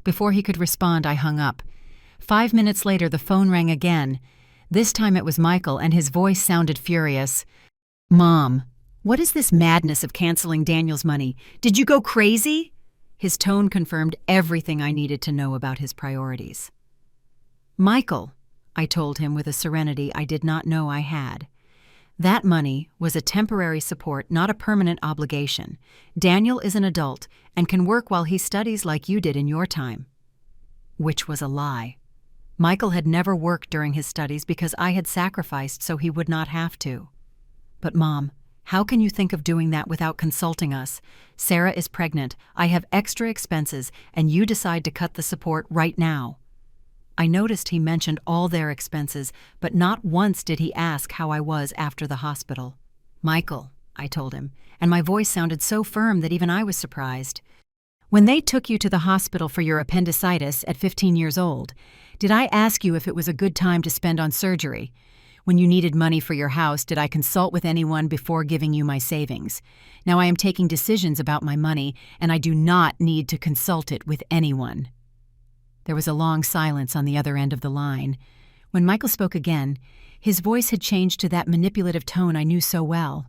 Before he could respond, I hung up. 5 minutes later, the phone rang again. This time it was Michael, and his voice sounded furious. "Mom, what is this madness of canceling Daniel's money? Did you go crazy?" His tone confirmed everything I needed to know about his priorities. "Michael," I told him with a serenity I did not know I had, "that money was a temporary support, not a permanent obligation. Daniel is an adult and can work while he studies like you did in your time." Which was a lie. Michael had never worked during his studies because I had sacrificed so he would not have to. But Mom, how can you think of doing that without consulting us? Sarah is pregnant, I have extra expenses, and you decide to cut the support right now. I noticed he mentioned all their expenses, but not once did he ask how I was after the hospital. Michael, I told him, and my voice sounded so firm that even I was surprised. When they took you to the hospital for your appendicitis at 15 years old, did I ask you if it was a good time to spend on surgery? When you needed money for your house, did I consult with anyone before giving you my savings? Now I am taking decisions about my money, and I do not need to consult it with anyone. There was a long silence on the other end of the line. When Michael spoke again, his voice had changed to that manipulative tone I knew so well.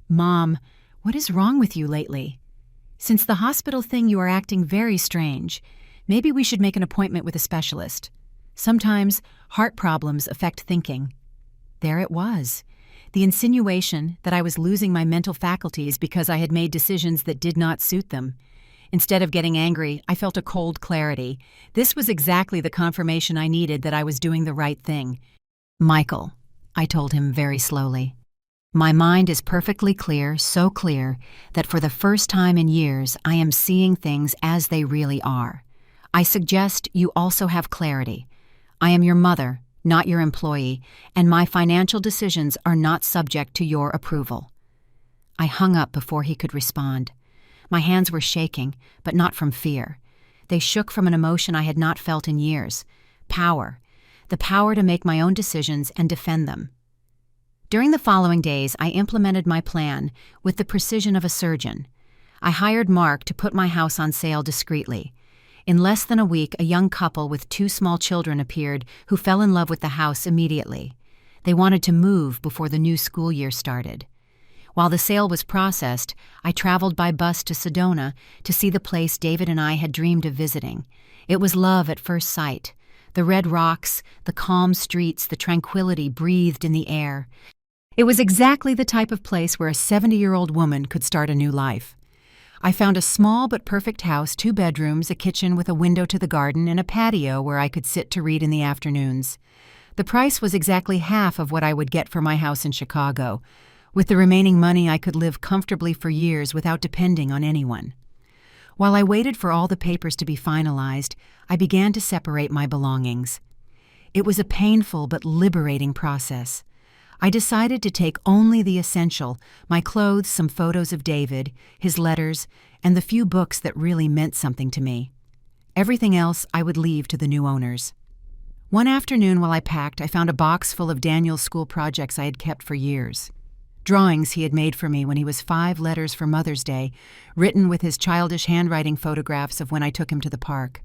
Mom, what is wrong with you lately? Since the hospital thing, you are acting very strange. Maybe we should make an appointment with a specialist. Sometimes heart problems affect thinking. There it was. The insinuation that I was losing my mental faculties because I had made decisions that did not suit them. Instead of getting angry, I felt a cold clarity. This was exactly the confirmation I needed that I was doing the right thing. Michael, I told him very slowly, my mind is perfectly clear, so clear that for the first time in years I am seeing things as they really are. I suggest you also have clarity. I am your mother, not your employee, and my financial decisions are not subject to your approval. I hung up before he could respond. My hands were shaking, but not from fear. They shook from an emotion I had not felt in years. Power. The power to make my own decisions and defend them. During the following days, I implemented my plan with the precision of a surgeon. I hired Mark to put my house on sale discreetly. In less than a week, a young couple with 2 small children appeared who fell in love with the house immediately. They wanted to move before the new school year started. While the sale was processed, I traveled by bus to Sedona to see the place David and I had dreamed of visiting. It was love at first sight. The red rocks, the calm streets, the tranquility breathed in the air. It was exactly the type of place where a 70-year-old woman could start a new life. I found a small but perfect house, 2 bedrooms, a kitchen with a window to the garden, and a patio where I could sit to read in the afternoons. The price was exactly half of what I would get for my house in Chicago. With the remaining money, I could live comfortably for years without depending on anyone. While I waited for all the papers to be finalized, I began to separate my belongings. It was a painful but liberating process. I decided to take only the essential, my clothes, some photos of David, his letters, and the few books that really meant something to me. Everything else I would leave to the new owners. One afternoon while I packed, I found a box full of Daniel's school projects I had kept for years. Drawings he had made for me when he was 5, letters for Mother's Day, written with his childish handwriting, photographs of when I took him to the park.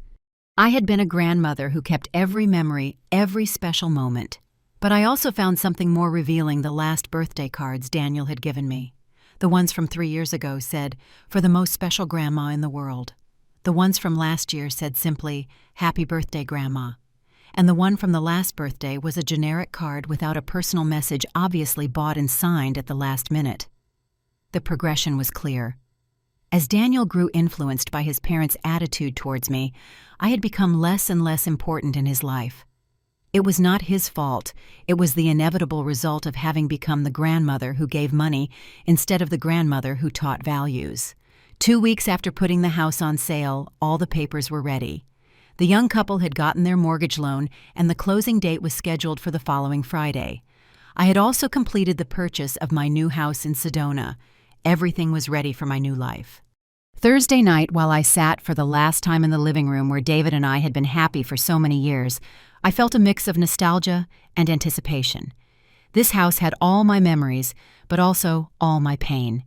I had been a grandmother who kept every memory, every special moment. But I also found something more revealing: the last birthday cards Daniel had given me. The ones from 3 years ago said, "For the most special grandma in the world." The ones from last year said simply, "Happy birthday, Grandma." And the one from the last birthday was a generic card without a personal message, obviously bought and signed at the last minute. The progression was clear. As Daniel grew influenced by his parents' attitude towards me, I had become less and less important in his life. It was not his fault. It was the inevitable result of having become the grandmother who gave money instead of the grandmother who taught values. 2 weeks after putting the house on sale, all the papers were ready. The young couple had gotten their mortgage loan, and the closing date was scheduled for the following Friday. I had also completed the purchase of my new house in Sedona. Everything was ready for my new life. Thursday night, while I sat for the last time in the living room where David and I had been happy for so many years, I felt a mix of nostalgia and anticipation. This house had all my memories, but also all my pain.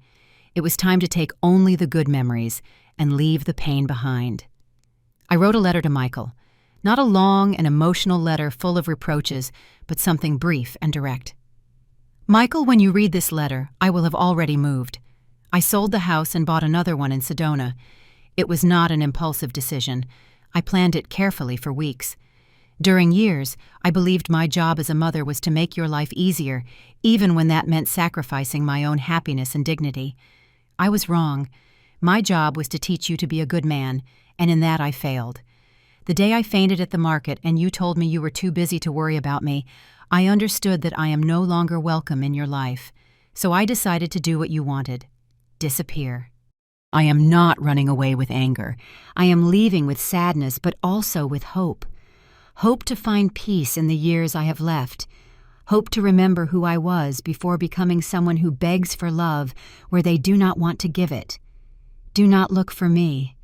It was time to take only the good memories and leave the pain behind. I wrote a letter to Michael. Not a long and emotional letter full of reproaches, but something brief and direct. Michael, when you read this letter, I will have already moved. I sold the house and bought another one in Sedona. It was not an impulsive decision. I planned it carefully for weeks. During years, I believed my job as a mother was to make your life easier, even when that meant sacrificing my own happiness and dignity. I was wrong. My job was to teach you to be a good man, and in that I failed. The day I fainted at the market and you told me you were too busy to worry about me, I understood that I am no longer welcome in your life. So I decided to do what you wanted. Disappear. I am not running away with anger. I am leaving with sadness, but also with hope. Hope to find peace in the years I have left. Hope to remember who I was before becoming someone who begs for love where they do not want to give it. Do not look for me.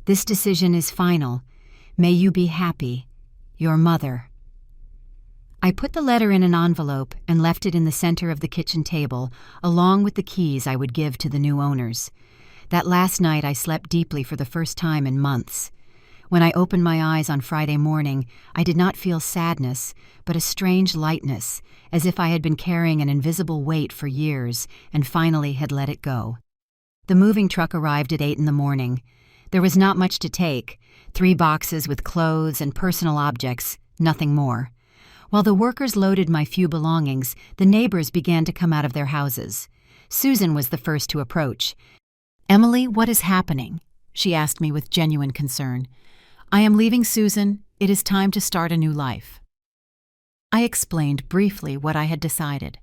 This decision is final. May you be happy. Your mother. I put the letter in an envelope and left it in the center of the kitchen table, along with the keys I would give to the new owners. That last night I slept deeply for the first time in months. When I opened my eyes on Friday morning, I did not feel sadness, but a strange lightness, as if I had been carrying an invisible weight for years and finally had let it go. The moving truck arrived at 8 in the morning. There was not much to take, 3 boxes with clothes and personal objects, nothing more. While the workers loaded my few belongings, the neighbors began to come out of their houses. Susan was the first to approach. "Emily, what is happening?" she asked me with genuine concern. "I am leaving, Susan. It is time to start a new life." I explained briefly what I had decided.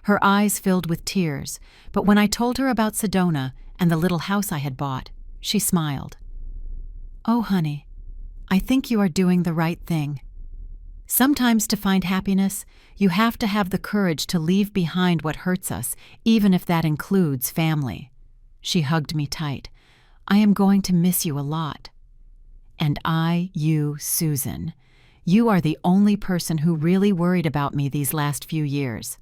Her eyes filled with tears, but when I told her about Sedona and the little house I had bought, she smiled. "Oh, honey, I think you are doing the right thing. Sometimes to find happiness, you have to have the courage to leave behind what hurts us, even if that includes family." She hugged me tight. "I am going to miss you a lot." "And you, Susan. You are the only person who really worried about me these last few years."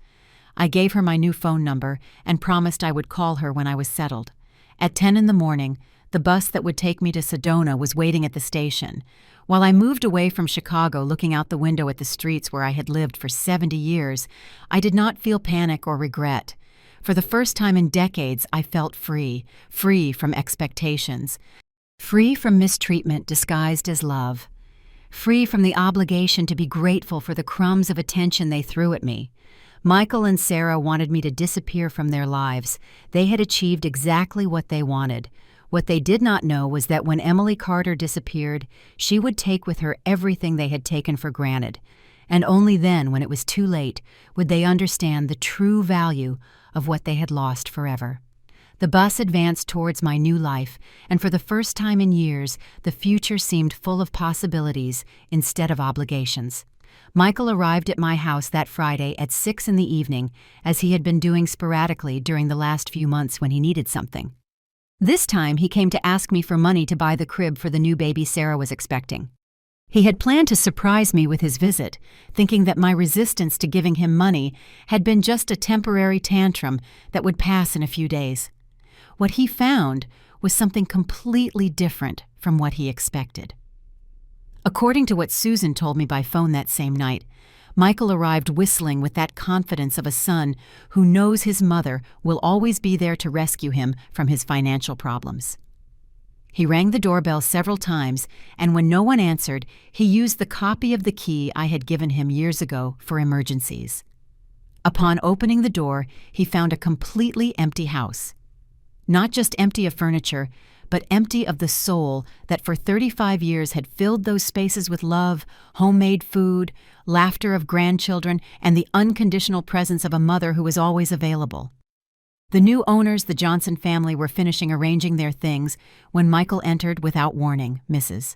I gave her my new phone number and promised I would call her when I was settled. At 10 in the morning, the bus that would take me to Sedona was waiting at the station. While I moved away from Chicago looking out the window at the streets where I had lived for 70 years, I did not feel panic or regret. For the first time in decades, I felt free from expectations, free from mistreatment disguised as love, free from the obligation to be grateful for the crumbs of attention they threw at me. Michael and Sarah wanted me to disappear from their lives. They had achieved exactly what they wanted. What they did not know was that when Emily Carter disappeared, she would take with her everything they had taken for granted. And only then, when it was too late, would they understand the true value of what they had lost forever. The bus advanced towards my new life, and for the first time in years, the future seemed full of possibilities instead of obligations. Michael arrived at my house that Friday at 6 in the evening, as he had been doing sporadically during the last few months when he needed something. This time he came to ask me for money to buy the crib for the new baby Sarah was expecting. He had planned to surprise me with his visit, thinking that my resistance to giving him money had been just a temporary tantrum that would pass in a few days. What he found was something completely different from what he expected. According to what Susan told me by phone that same night, Michael arrived whistling with that confidence of a son who knows his mother will always be there to rescue him from his financial problems. He rang the doorbell several times, and when no one answered, he used the copy of the key I had given him years ago for emergencies. Upon opening the door, he found a completely empty house. Not just empty of furniture, but empty of the soul that for 35 years had filled those spaces with love, homemade food, laughter of grandchildren, and the unconditional presence of a mother who was always available. The new owners, the Johnson family, were finishing arranging their things when Michael entered without warning, Mrs.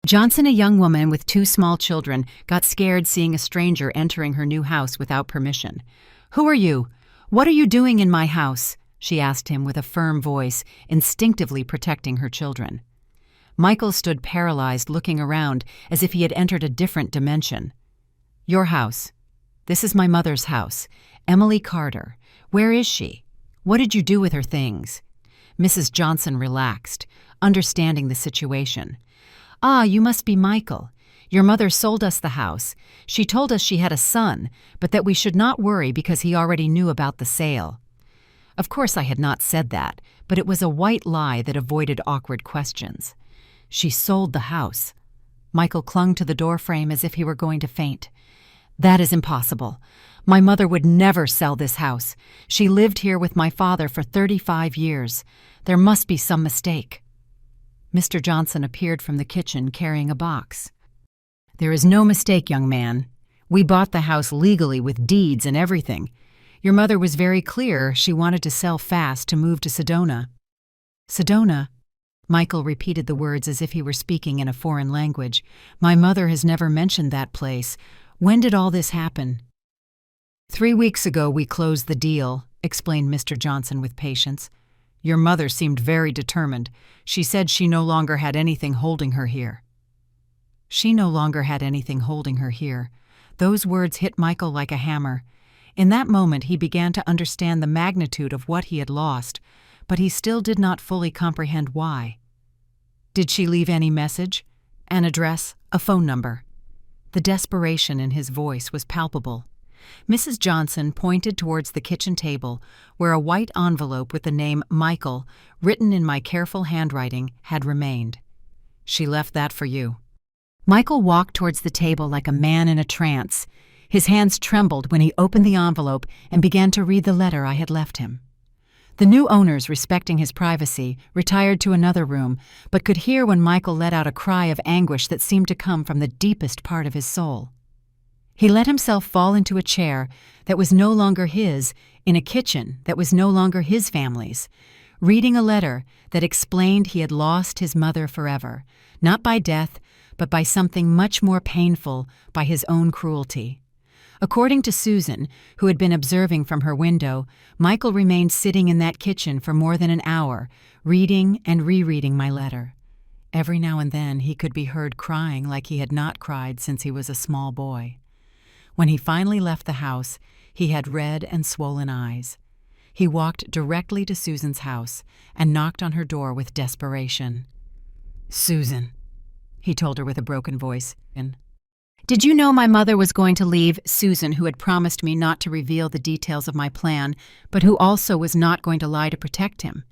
Johnson, a young woman with 2 small children, got scared seeing a stranger entering her new house without permission. "Who are you? What are you doing in my house?" she asked him with a firm voice, instinctively protecting her children. Michael stood paralyzed, looking around as if he had entered a different dimension. "Your house. This is my mother's house. Emily Carter. Where is she? What did you do with her things?" Mrs. Johnson relaxed, understanding the situation. "Ah, you must be Michael. Your mother sold us the house. She told us she had a son, but that we should not worry because he already knew about the sale." Of course I had not said that, but it was a white lie that avoided awkward questions. "She sold the house." Michael clung to the doorframe as if he were going to faint. "That is impossible. My mother would never sell this house. She lived here with my father for 35 years. There must be some mistake." Mr. Johnson appeared from the kitchen carrying a box. "There is no mistake, young man. We bought the house legally with deeds and everything. Your mother was very clear she wanted to sell fast to move to Sedona." "Sedona?" Michael repeated the words as if he were speaking in a foreign language. "My mother has never mentioned that place. When did all this happen?" 3 weeks ago we closed the deal," explained Mr. Johnson with patience. "Your mother seemed very determined. She said she no longer had anything holding her here." She no longer had anything holding her here. Those words hit Michael like a hammer. In that moment he began to understand the magnitude of what he had lost, but he still did not fully comprehend why. Did she leave any message? An address? A phone number? The desperation in his voice was palpable. Mrs. Johnson pointed towards the kitchen table, where a white envelope with the name Michael, written in my careful handwriting, had remained. "She left that for you." Michael walked towards the table like a man in a trance. His hands trembled when he opened the envelope and began to read the letter I had left him. The new owners, respecting his privacy, retired to another room, but could hear when Michael let out a cry of anguish that seemed to come from the deepest part of his soul. He let himself fall into a chair that was no longer his, in a kitchen that was no longer his family's, reading a letter that explained he had lost his mother forever, not by death, but by something much more painful, by his own cruelty. According to Susan, who had been observing from her window, Michael remained sitting in that kitchen for more than an hour, reading and rereading my letter. Every now and then he could be heard crying like he had not cried since he was a small boy. When he finally left the house, he had red and swollen eyes. He walked directly to Susan's house and knocked on her door with desperation. "Susan," he told her with a broken voice. "Did you know my mother was going to leave?" Susan, who had promised me not to reveal the details of my plan, but who also was not going to lie to protect him,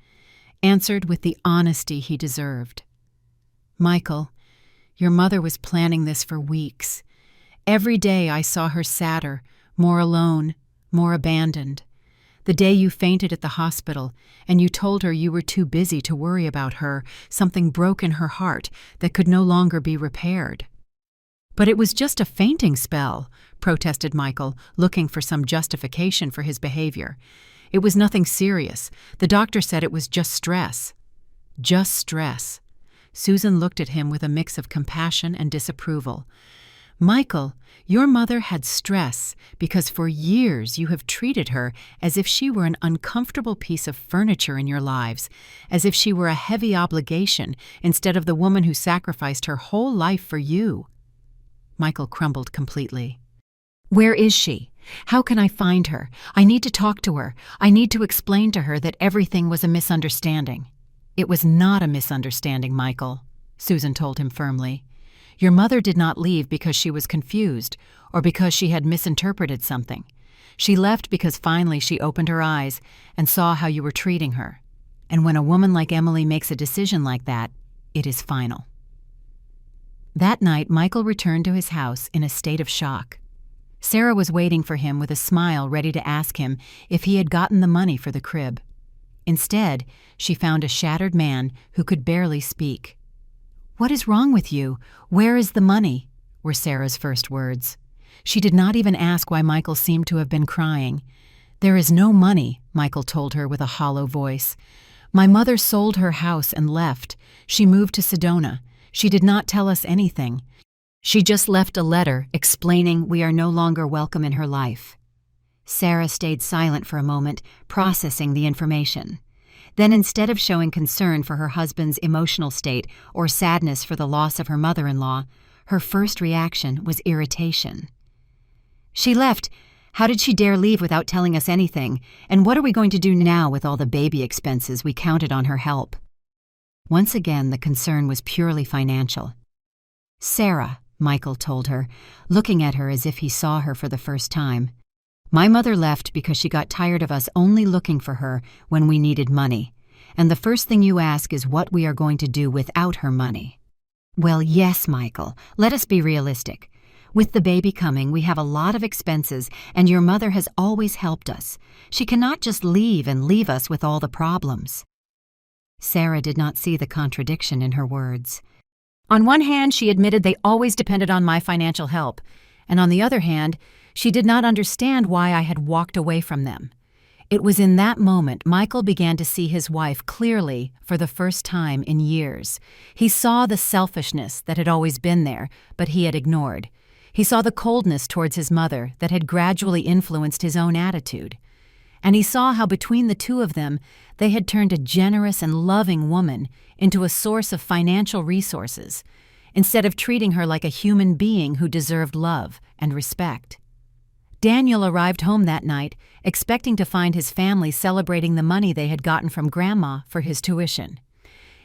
answered with the honesty he deserved. "Michael, your mother was planning this for weeks. Every day I saw her sadder, more alone, more abandoned. The day you fainted at the hospital and you told her you were too busy to worry about her, something broke in her heart that could no longer be repaired." "But it was just a fainting spell," protested Michael, looking for some justification for his behavior. "It was nothing serious. The doctor said it was just stress." "Just stress." Susan looked at him with a mix of compassion and disapproval. "Michael, your mother had stress because for years you have treated her as if she were an uncomfortable piece of furniture in your lives, as if she were a heavy obligation instead of the woman who sacrificed her whole life for you." Michael crumbled completely. "Where is she? How can I find her? I need to talk to her. I need to explain to her that everything was a misunderstanding." "It was not a misunderstanding, Michael," Susan told him firmly. "Your mother did not leave because she was confused or because she had misinterpreted something. She left because finally she opened her eyes and saw how you were treating her. And when a woman like Emily makes a decision like that, it is final." That night, Michael returned to his house in a state of shock. Sarah was waiting for him with a smile, ready to ask him if he had gotten the money for the crib. Instead, she found a shattered man who could barely speak. "What is wrong with you? Where is the money?" were Sarah's first words. She did not even ask why Michael seemed to have been crying. "There is no money," Michael told her with a hollow voice. "My mother sold her house and left. She moved to Sedona. She did not tell us anything. She just left a letter explaining we are no longer welcome in her life." Sarah stayed silent for a moment, processing the information. Then, instead of showing concern for her husband's emotional state or sadness for the loss of her mother-in-law, her first reaction was irritation. "She left. How did she dare leave without telling us anything? And what are we going to do now with all the baby expenses? We counted on her help." Once again, the concern was purely financial. "Sarah," Michael told her, looking at her as if he saw her for the first time, "my mother left because she got tired of us only looking for her when we needed money. And the first thing you ask is what we are going to do without her money." "Well, yes, Michael. Let us be realistic. With the baby coming, we have a lot of expenses, and your mother has always helped us. She cannot just leave and leave us with all the problems." Sarah did not see the contradiction in her words. On one hand, she admitted they always depended on my financial help, and on the other hand, she did not understand why I had walked away from them. It was in that moment Michael began to see his wife clearly for the first time in years. He saw the selfishness that had always been there, but he had ignored. He saw the coldness towards his mother that had gradually influenced his own attitude. And he saw how between the two of them, they had turned a generous and loving woman into a source of financial resources, instead of treating her like a human being who deserved love and respect. Daniel arrived home that night, expecting to find his family celebrating the money they had gotten from Grandma for his tuition.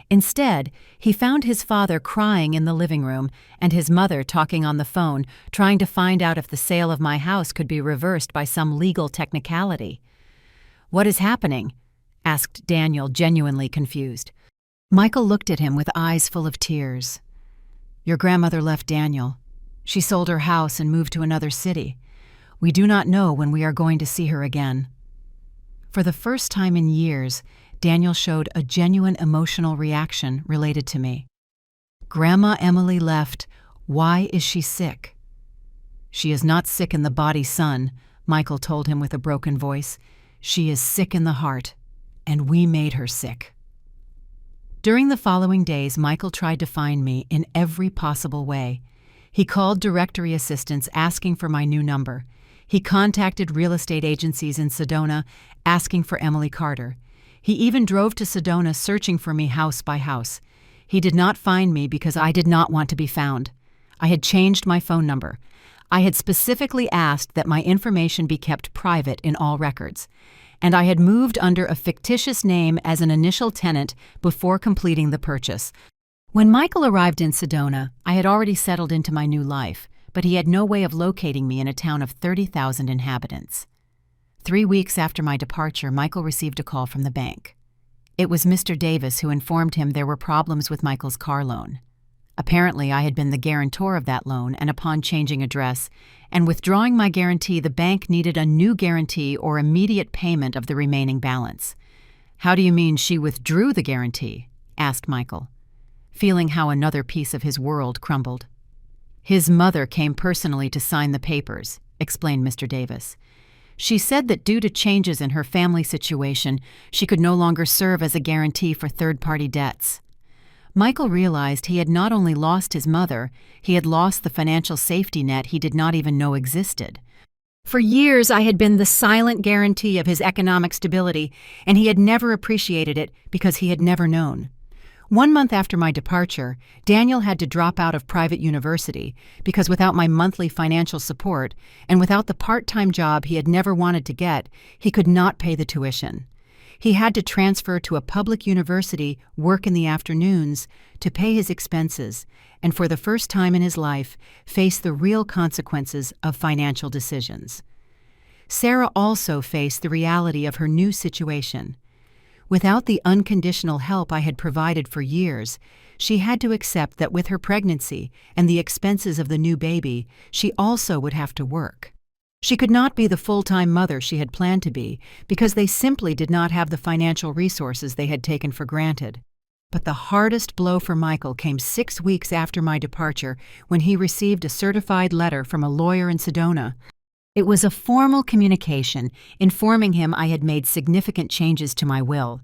Instead, he found his father crying in the living room and his mother talking on the phone, trying to find out if the sale of my house could be reversed by some legal technicality. "What is happening?" asked Daniel, genuinely confused. Michael looked at him with eyes full of tears. "Your grandmother left Daniel. She sold her house and moved to another city. We do not know when we are going to see her again." For the first time in years, Daniel showed a genuine emotional reaction related to me. "Grandma Emily left. Why is she sick?" "She is not sick in the body, son," Michael told him with a broken voice. "She is sick in the heart, and we made her sick." During the following days, Michael tried to find me in every possible way. He called directory assistants asking for my new number. He contacted real estate agencies in Sedona asking for Emily Carter. He even drove to Sedona searching for me house by house. He did not find me because I did not want to be found. I had changed my phone number. I had specifically asked that my information be kept private in all records. And I had moved under a fictitious name as an initial tenant before completing the purchase. When Michael arrived in Sedona, I had already settled into my new life, but he had no way of locating me in a town of 30,000 inhabitants. 3 weeks after my departure, Michael received a call from the bank. It was Mr. Davis who informed him there were problems with Michael's car loan. Apparently, I had been the guarantor of that loan, and upon changing address and withdrawing my guarantee, the bank needed a new guarantee or immediate payment of the remaining balance. "How do you mean she withdrew the guarantee?" asked Michael, feeling how another piece of his world crumbled. "His mother came personally to sign the papers," explained Mr. Davis. "She said that due to changes in her family situation, she could no longer serve as a guarantee for third-party debts." Michael realized he had not only lost his mother, he had lost the financial safety net he did not even know existed. For years, I had been the silent guarantee of his economic stability, and he had never appreciated it because he had never known. 1 month after my departure, Daniel had to drop out of private university because without my monthly financial support and without the part-time job he had never wanted to get, he could not pay the tuition. He had to transfer to a public university, work in the afternoons, to pay his expenses, and for the first time in his life, face the real consequences of financial decisions. Sarah also faced the reality of her new situation. Without the unconditional help I had provided for years, she had to accept that with her pregnancy and the expenses of the new baby, she also would have to work. She could not be the full-time mother she had planned to be because they simply did not have the financial resources they had taken for granted. But the hardest blow for Michael came 6 weeks after my departure when he received a certified letter from a lawyer in Sedona. It was a formal communication informing him I had made significant changes to my will.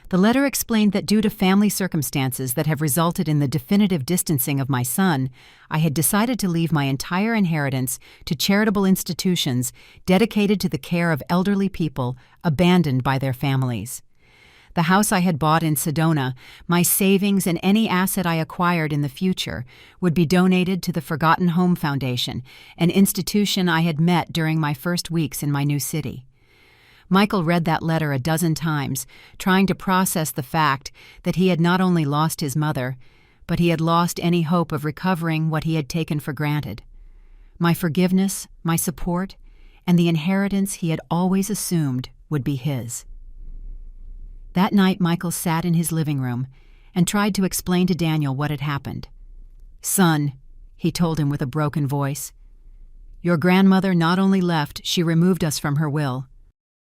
The letter explained that due to family circumstances that have resulted in the definitive distancing of my son, I had decided to leave my entire inheritance to charitable institutions dedicated to the care of elderly people abandoned by their families. The house I had bought in Sedona, my savings, and any asset I acquired in the future would be donated to the Forgotten Home Foundation, an institution I had met during my first weeks in my new city. Michael read that letter a dozen times, trying to process the fact that he had not only lost his mother, but he had lost any hope of recovering what he had taken for granted. My forgiveness, my support, and the inheritance he had always assumed would be his. That night, Michael sat in his living room and tried to explain to Daniel what had happened. "Son," he told him with a broken voice, "your grandmother not only left, she removed us from her will.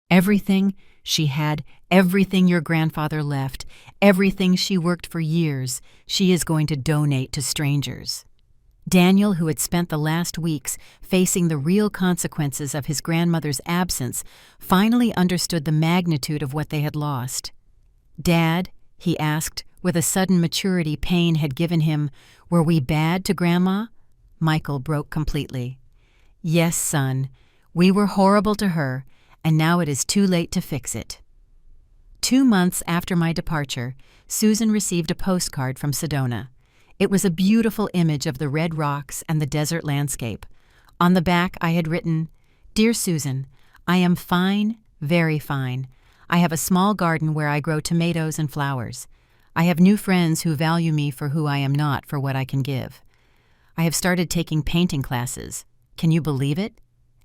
Everything she had, everything your grandfather left, Everything she worked for years, she is going to donate to strangers. Daniel, who had spent the last weeks facing the real consequences of his grandmother's absence, finally understood the magnitude of what they had lost. "Dad," he asked, with a sudden maturity pain had given him, "were we bad to Grandma?" Michael broke completely. "Yes, son, we were horrible to her, and now it is too late to fix it." 2 months after my departure, Susan received a postcard from Sedona. It was a beautiful image of the red rocks and the desert landscape. On the back I had written, "Dear Susan, I am fine, very fine. I have a small garden where I grow tomatoes and flowers. I have new friends who value me for who I am, not for what I can give. I have started taking painting classes. Can you believe it?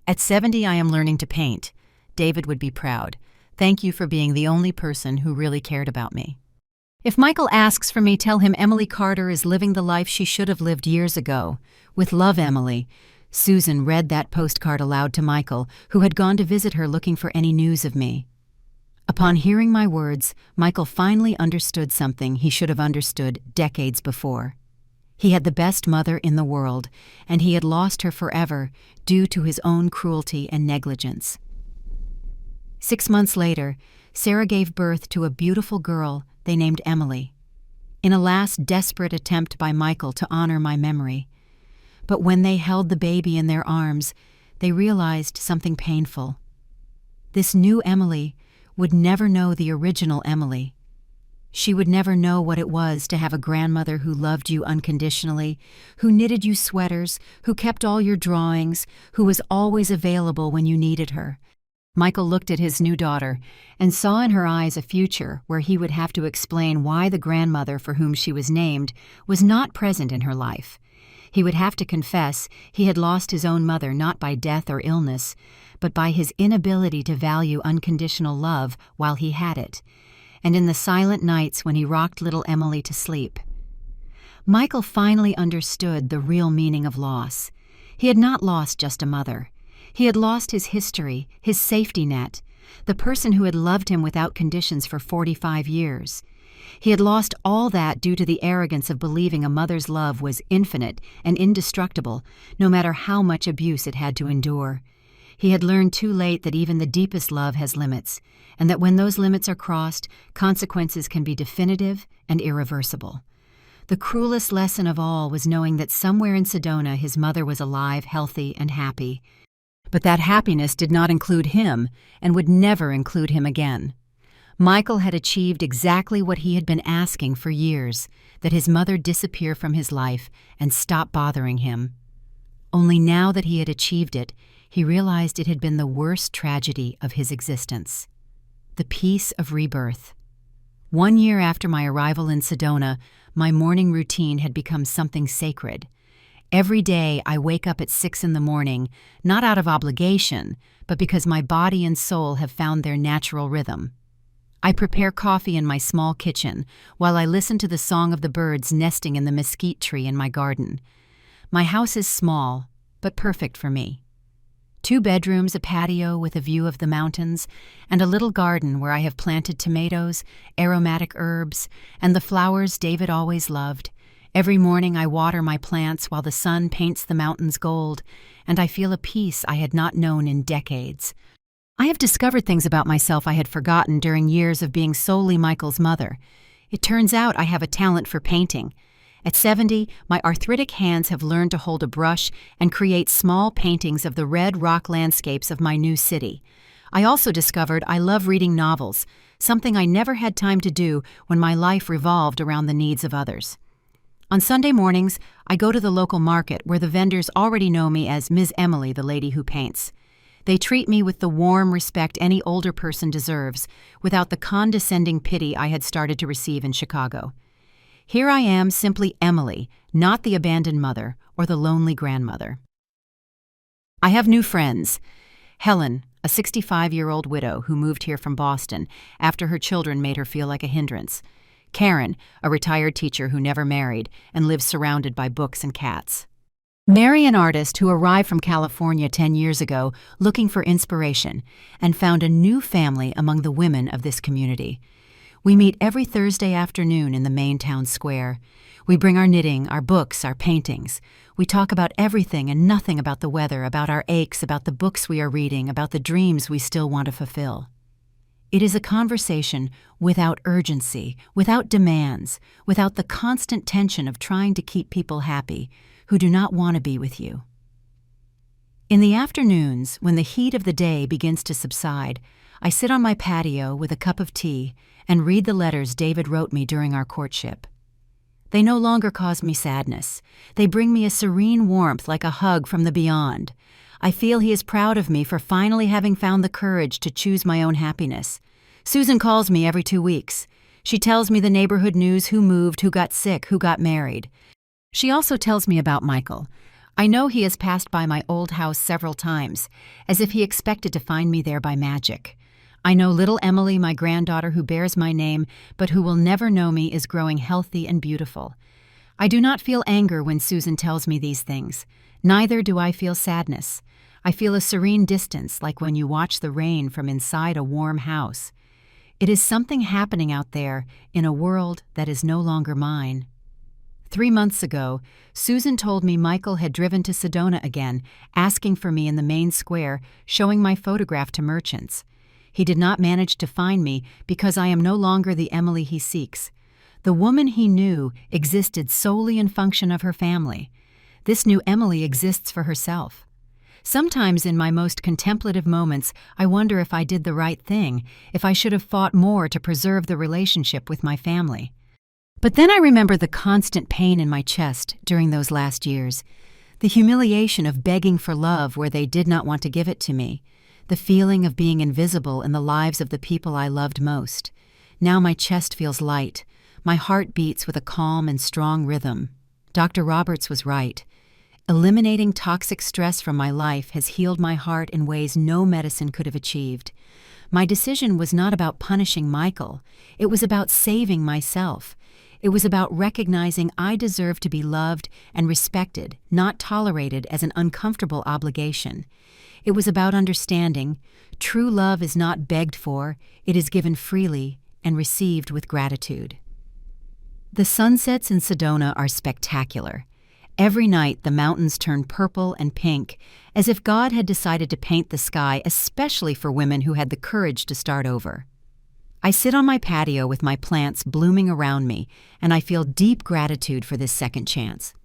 At 70 I am learning to paint. David would be proud. Thank you for being the only person who really cared about me." If Michael asks for me, tell him Emily Carter is living the life she should have lived years ago. With love, Emily. Susan read that postcard aloud to Michael, who had gone to visit her looking for any news of me. Upon hearing my words, Michael finally understood something he should have understood decades before. He had the best mother in the world, and he had lost her forever due to his own cruelty and negligence. 6 months later, Sarah gave birth to a beautiful girl they named Emily, in a last desperate attempt by Michael to honor my memory. But when they held the baby in their arms, they realized something painful. This new Emily would never know the original Emily. She would never know what it was to have a grandmother who loved you unconditionally, who knitted you sweaters, who kept all your drawings, who was always available when you needed her. Michael looked at his new daughter and saw in her eyes a future where he would have to explain why the grandmother for whom she was named was not present in her life. He would have to confess he had lost his own mother not by death or illness, but by his inability to value unconditional love while he had it, and in the silent nights when he rocked little Emily to sleep. Michael finally understood the real meaning of loss. He had not lost just a mother. He had lost his history, his safety net, the person who had loved him without conditions for 45 years. He had lost all that due to the arrogance of believing a mother's love was infinite and indestructible, no matter how much abuse it had to endure. He had learned too late that even the deepest love has limits, and that when those limits are crossed, consequences can be definitive and irreversible. The cruelest lesson of all was knowing that somewhere in Sedona his mother was alive, healthy, and happy. But that happiness did not include him and would never include him again. Michael had achieved exactly what he had been asking for years, that his mother disappear from his life and stop bothering him. Only now that he had achieved it, he realized it had been the worst tragedy of his existence. The peace of rebirth. 1 year after my arrival in Sedona, my morning routine had become something sacred. Every day I wake up at 6 in the morning, not out of obligation, but because my body and soul have found their natural rhythm. I prepare coffee in my small kitchen while I listen to the song of the birds nesting in the mesquite tree in my garden. My house is small, but perfect for me. 2 bedrooms, a patio with a view of the mountains, and a little garden where I have planted tomatoes, aromatic herbs, and the flowers David always loved. Every morning I water my plants while the sun paints the mountains gold, and I feel a peace I had not known in decades. I have discovered things about myself I had forgotten during years of being solely Michael's mother. It turns out I have a talent for painting. At 70, my arthritic hands have learned to hold a brush and create small paintings of the red rock landscapes of my new city. I also discovered I love reading novels, something I never had time to do when my life revolved around the needs of others. On Sunday mornings, I go to the local market where the vendors already know me as Ms. Emily, the lady who paints. They treat me with the warm respect any older person deserves, without the condescending pity I had started to receive in Chicago. Here I am, simply Emily, not the abandoned mother or the lonely grandmother. I have new friends. Helen, a 65-year-old widow who moved here from Boston after her children made her feel like a hindrance. Karen, a retired teacher who never married and lives surrounded by books and cats. Mary, an artist who arrived from California 10 years ago looking for inspiration and found a new family among the women of this community. We meet every Thursday afternoon in the main town square. We bring our knitting, our books, our paintings. We talk about everything and nothing about the weather, about our aches, about the books we are reading, about the dreams we still want to fulfill. It is a conversation without urgency, without demands, without the constant tension of trying to keep people happy who do not want to be with you. In the afternoons, when the heat of the day begins to subside, I sit on my patio with a cup of tea and read the letters David wrote me during our courtship. They no longer cause me sadness. They bring me a serene warmth like a hug from the beyond. I feel he is proud of me for finally having found the courage to choose my own happiness. Susan calls me every 2 weeks. She tells me the neighborhood news, who moved, who got sick, who got married. She also tells me about Michael. I know he has passed by my old house several times, as if he expected to find me there by magic. I know little Emily, my granddaughter who bears my name, but who will never know me, is growing healthy and beautiful. I do not feel anger when Susan tells me these things. Neither do I feel sadness. I feel a serene distance, like when you watch the rain from inside a warm house. It is something happening out there in a world that is no longer mine. 3 months ago, Susan told me Michael had driven to Sedona again, asking for me in the main square, showing my photograph to merchants. He did not manage to find me because I am no longer the Emily he seeks. The woman he knew existed solely in function of her family. This new Emily exists for herself. Sometimes in my most contemplative moments, I wonder if I did the right thing, if I should have fought more to preserve the relationship with my family. But then I remember the constant pain in my chest during those last years, the humiliation of begging for love where they did not want to give it to me, the feeling of being invisible in the lives of the people I loved most. Now my chest feels light. My heart beats with a calm and strong rhythm. Dr. Roberts was right. Eliminating toxic stress from my life has healed my heart in ways no medicine could have achieved. My decision was not about punishing Michael. It was about saving myself. It was about recognizing I deserve to be loved and respected, not tolerated as an uncomfortable obligation. It was about understanding true love is not begged for, it is given freely and received with gratitude. The sunsets in Sedona are spectacular. Every night the mountains turn purple and pink, as if God had decided to paint the sky especially for women who had the courage to start over. I sit on my patio with my plants blooming around me, and I feel deep gratitude for this second chance.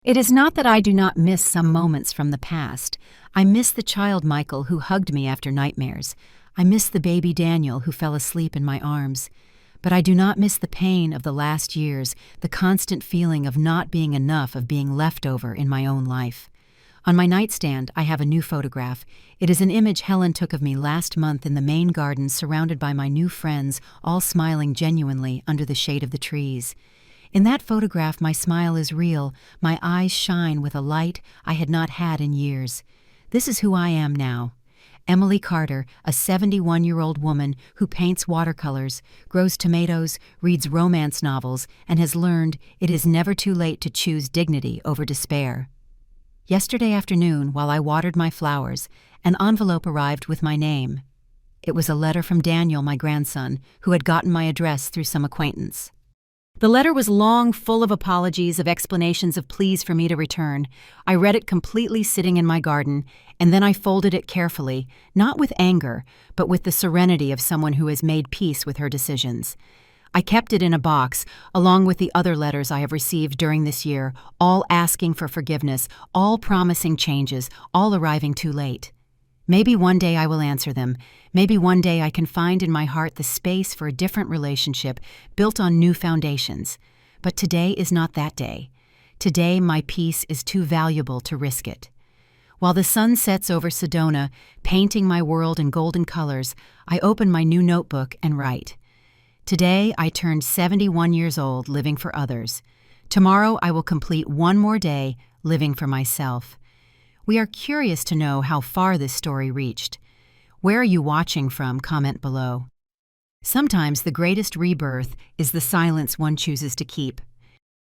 It is not that I do not miss some moments from the past. I miss the child Michael who hugged me after nightmares. I miss the baby Daniel who fell asleep in my arms. But I do not miss the pain of the last years, the constant feeling of not being enough, of being left over in my own life. On my nightstand, I have a new photograph. It is an image Helen took of me last month in the main garden, surrounded by my new friends, all smiling genuinely under the shade of the trees. In that photograph, my smile is real. My eyes shine with a light I had not had in years. This is who I am now. Emily Carter, a 71-year-old woman who paints watercolors, grows tomatoes, reads romance novels, and has learned it is never too late to choose dignity over despair. Yesterday afternoon, while I watered my flowers, an envelope arrived with my name. It was a letter from Daniel, my grandson, who had gotten my address through some acquaintance. The letter was long, full of apologies, of explanations of pleas for me to return. I read it completely sitting in my garden, and then I folded it carefully, not with anger, but with the serenity of someone who has made peace with her decisions. I kept it in a box, along with the other letters I have received during this year, all asking for forgiveness, all promising changes, all arriving too late. Maybe one day I will answer them. Maybe one day I can find in my heart the space for a different relationship built on new foundations. But today is not that day. Today my peace is too valuable to risk it. While the sun sets over Sedona, painting my world in golden colors, I open my new notebook and write. Today I turned 71 years old living for others. Tomorrow I will complete one more day living for myself. We are curious to know how far this story reached. Where are you watching from? Comment below. Sometimes the greatest rebirth is the silence one chooses to keep.